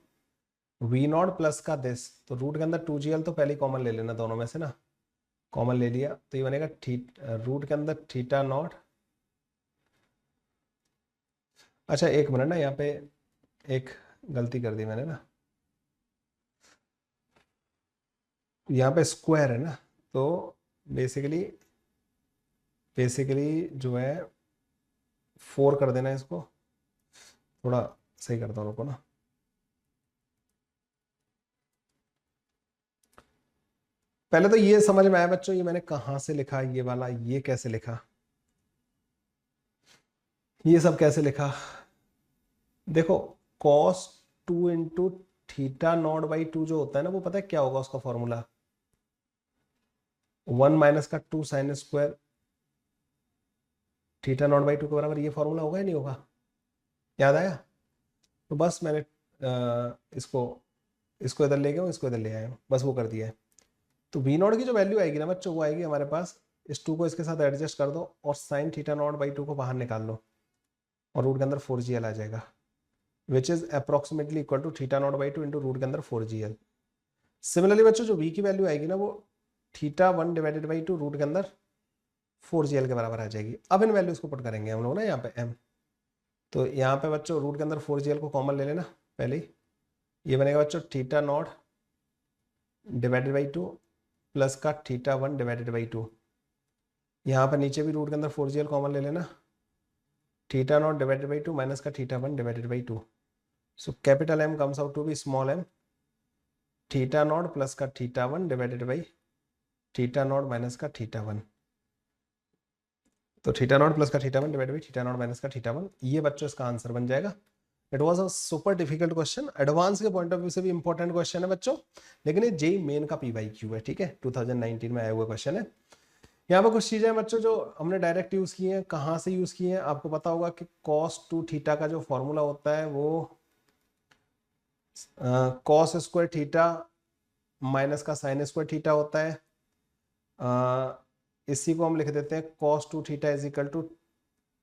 वी नॉट प्लस का दिस, तो रूट के अंदर 2gl तो पहले कॉमन ले लेना दोनों में से ना, कॉमन ले लिया तो ये बनेगा रूट के अंदर थीटा नॉट। अच्छा एक मिनट ना, यहाँ पे एक गलती कर दी मैंने ना, यहाँ पे स्क्वायर है ना, तो बेसिकली जो है 4 कर देना इसको, थोड़ा सही करता हूँ रुको ना। पहले तो ये समझ में आया बच्चों, ये मैंने कहाँ से लिखा ये वाला, ये कैसे लिखा, ये सब कैसे लिखा। देखो cos 2 into theta naught by 2 जो होता है ना, वो पता है क्या होगा उसका फॉर्मूला, 1 माइनस का 2 sine square theta naught by 2 के बराबर। ये फॉर्मूला होगा या नहीं होगा, याद आया। तो बस मैंने इसको इसको इधर ले गया हूँ, इसको इधर ले आया हूँ, बस वो कर दिया है। तो वी नॉट की जो वैल्यू आएगी ना बच्चों, वो आएगी हमारे पास, इस 2 को इसके साथ एडजस्ट कर दो और साइन थीटा नॉट बाई 2 को बाहर निकाल लो और रूट के अंदर 4gl आ जाएगा, which is approximately equal to theta naught by 2 into root के अंदर 4gl। सिमिलरली बच्चों जो v की वैल्यू आएगी ना, वो थीटा 1 डिवाइडेड बाई 2 रूट के अंदर 4gl के बराबर आ जाएगी। अब इन वैल्यूज को पुट करेंगे हम लोग ना यहाँ पे m, तो यहाँ पे बच्चों रूट के अंदर 4gl को कॉमन ले लेना पहले ही, ये बनेगा बच्चों theta not divided by 2 plus का थीटा 1 डिवाइडेड बाई 2। यहाँ पर नीचे भी रूट के अंदर 4gl कॉमन ले लेना, theta not divided by 2 minus का theta 1 divided by 2। So capital M comes out to be small m theta not plus का theta 1 divided by theta not minus का थीटा 1। तो थीटा नॉट प्लस का theta 1 divided by theta not minus का theta 1, ये बच्चों इसका answer बन जाएगा। It was a super difficult question, advance के पॉइंट ऑफ व्यू से भी इंपॉर्टेंट क्वेश्चन है बच्चों, लेकिन ये जेई मेन का PYQ है। ठीक है, 2019 में आया हुआ क्वेश्चन है। यहाँ पर कुछ चीजें बच्चों जो हमने डायरेक्ट यूज की हैं, कहाँ से यूज की हैं, आपको पता होगा कि cos 2 थीटा का जो फॉर्मूला होता है वो cos स्क्वायर थीटा माइनस का साइन स्क्वायर थीटा होता है। इसी को हम लिख देते हैं cos 2 theta is equal to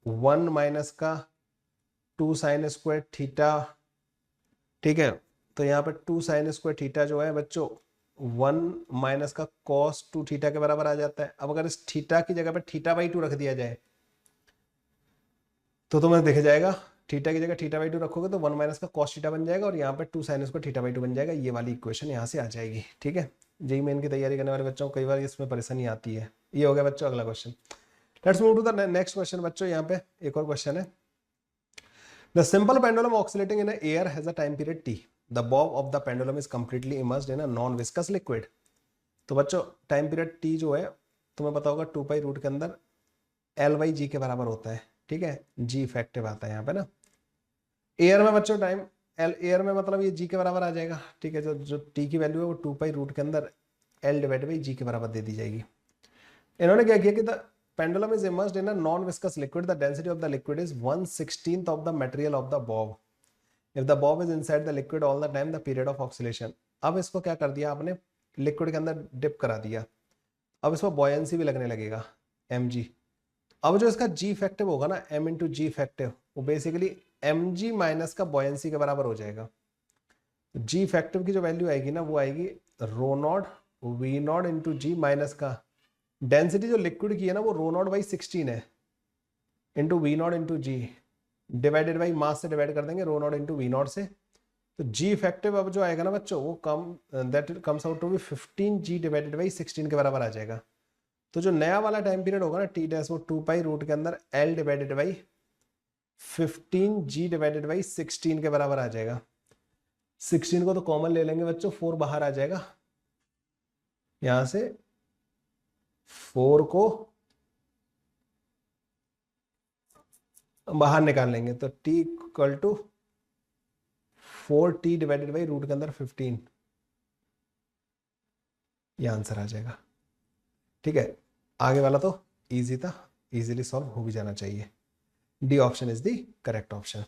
1 minus का 2 साइन स्क्वायर थीटा। ठीक है, तो यहाँ पे 2 साइन स्क्वायर थीटा जो है बच्चों 1 माइनस का cos 2 थीटा के बराबर आ जाता है। अब अगर इस थीटा की जगह पे थीटा बाई 2 रख दिया जाए तो तुम्हें दिख जाएगा, थीटा की जगह थीटा बाई 2 रखोगे तो 1 माइनस का cos थीटा बन जाएगा और यहाँ पे 2 साइन स्क्वायर थीटा बाई 2 बन जाएगा। ये वाली इक्वेशन यहाँ से आ जाएगी। ठीक है, जेई मेन की तैयारी करने वाले बच्चों को कई बार इसमें परेशानी आती है। ये हो गया बच्चों अगला question. Let's move to the next question बच्चों। यहाँ पे एक और क्वेश्चन है, the simple pendulum oscillating in air has a time period t, the bob of the pendulum is completely immersed in a non viscous liquid. तो बच्चों time period t जो है तुम्हें पता होगा 2 पाई रूट के अंदर L बाई जी के बराबर होता है। ठीक है, जी इफेक्टिव आता है यहाँ पे ना। एयर में बच्चों टाइम एयर में मतलब ये जी के बराबर आ जाएगा। ठीक है, जो टी की वैल्यू है वो 2 पाई रूट के अंदर L डिवाइड बाई जी के बराबर दे दी जाएगी। इन्होंने क्या किया कि the pendulum is immersed in a non viscous liquid, the density of the liquid is 1/16 of the material of the Bob, if the Bob is inside the liquid all the time the period of oscillation. अब इसको क्या कर दिया आपने, liquid के अंदर dip करा दिया, अब इसमें बॉयंसी भी लगने लगेगा mg। अब जो इसका जी इफेक्टिव होगा ना, m इंटू जी इफेक्टिव, वो बेसिकली mg माइनस का बॉयंसी के बराबर हो जाएगा। जी इफेक्टिव की जो वैल्यू आएगी ना, वो आएगी rho not V not into G minus का डेंसिटी जो लिक्विड की है ना, वो रो नॉट बाई 16 है into we not into G divided by mass से डिवाइड कर देंगे rho not into we not से। तो जी इफेक्टिव अब जो आएगा ना बच्चों, वो that comes out to be 15g divided by 16 के बराबर आ जाएगा। तो जो नया वाला टाइम पीरियड होगा ना टी डैश, वो 2 पाई रूट के अंदर L divided by 15g divided by 16 के बराबर आ जाएगा। 16 को तो कॉमन ले लेंगे बच्चों, 4 बाहर आ जाएगा, यहां से 4 को बाहर निकाल लेंगे तो t equal to 4t divided by root के अंदर 15, ये आंसर आ जाएगा। ठीक है, आगे वाला तो इजी था, इजीली सॉल्व हो भी जाना चाहिए। D option is the correct option.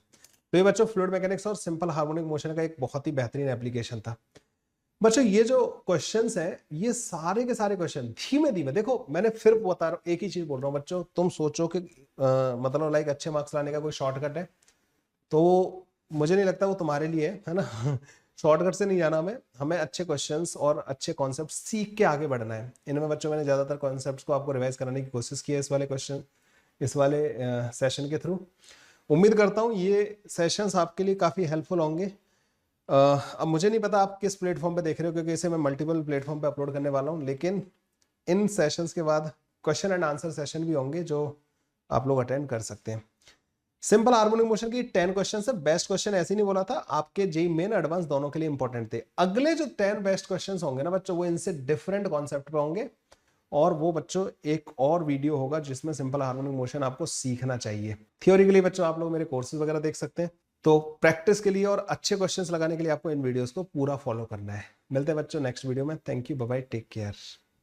तो ये बच्चों फ्लूइड मैकेनिक्स और सिंपल हार्मोनिक मोशन का एक बहुत ही बेहतरीन एप्लीकेशन था। बच्चों ये जो क्वेश्चंस हैं, ये सारे के सारे क्वेश्चन धीमे धीमे, देखो मैंने फिर बता रहा हूँ, एक ही चीज बोल रहा हूँ बच्चों, तुम सोचो कि मतलब लाइक अच्छे मार्क्स लाने का कोई शॉर्टकट है, तो मुझे नहीं लगता वो तुम्हारे लिए है ना। शॉर्टकट से नहीं जाना, हमें अच्छे क्वेश्चंस और अच्छे कॉन्सेप्ट सीख के आगे बढ़ना है। इनमें बच्चों मैंने ज्यादातर कॉन्सेप्ट्स को आपको रिवाइज कराने की कोशिश की है इस वाले सेशन के थ्रू। उम्मीद करता हूँ ये सेशंस आपके लिए काफ़ी हेल्पफुल होंगे। अब मुझे नहीं पता आप किस प्लेटफॉर्म पे देख रहे हो, क्योंकि इसे मैं मल्टीपल प्लेटफॉर्म पे अपलोड करने वाला हूँ, लेकिन इन सेशंस के बाद क्वेश्चन एंड आंसर सेशन भी होंगे जो आप लोग अटेंड कर सकते हैं। सिंपल हार्मोनिक मोशन की 10 क्वेश्चन है। बेस्ट क्वेश्चन ऐसे नहीं बोला था, आपके जेईई मेन एडवांस दोनों के लिए इंपॉर्टेंट थे। अगले जो 10 बेस्ट क्वेश्चंस होंगे ना बच्चों, वो इनसे डिफरेंट कॉन्सेप्ट पे होंगे, और वो बच्चों एक और वीडियो होगा जिसमें सिंपल हार्मोनिक मोशन आपको सीखना चाहिए। थ्योरी के लिए बच्चों आप लोग मेरे कोर्सेज वगैरह देख सकते हैं। तो प्रैक्टिस के लिए और अच्छे क्वेश्चंस लगाने के लिए आपको इन वीडियोस को पूरा फॉलो करना है। मिलते हैं बच्चों नेक्स्ट वीडियो में। Thank you, bye bye, take care.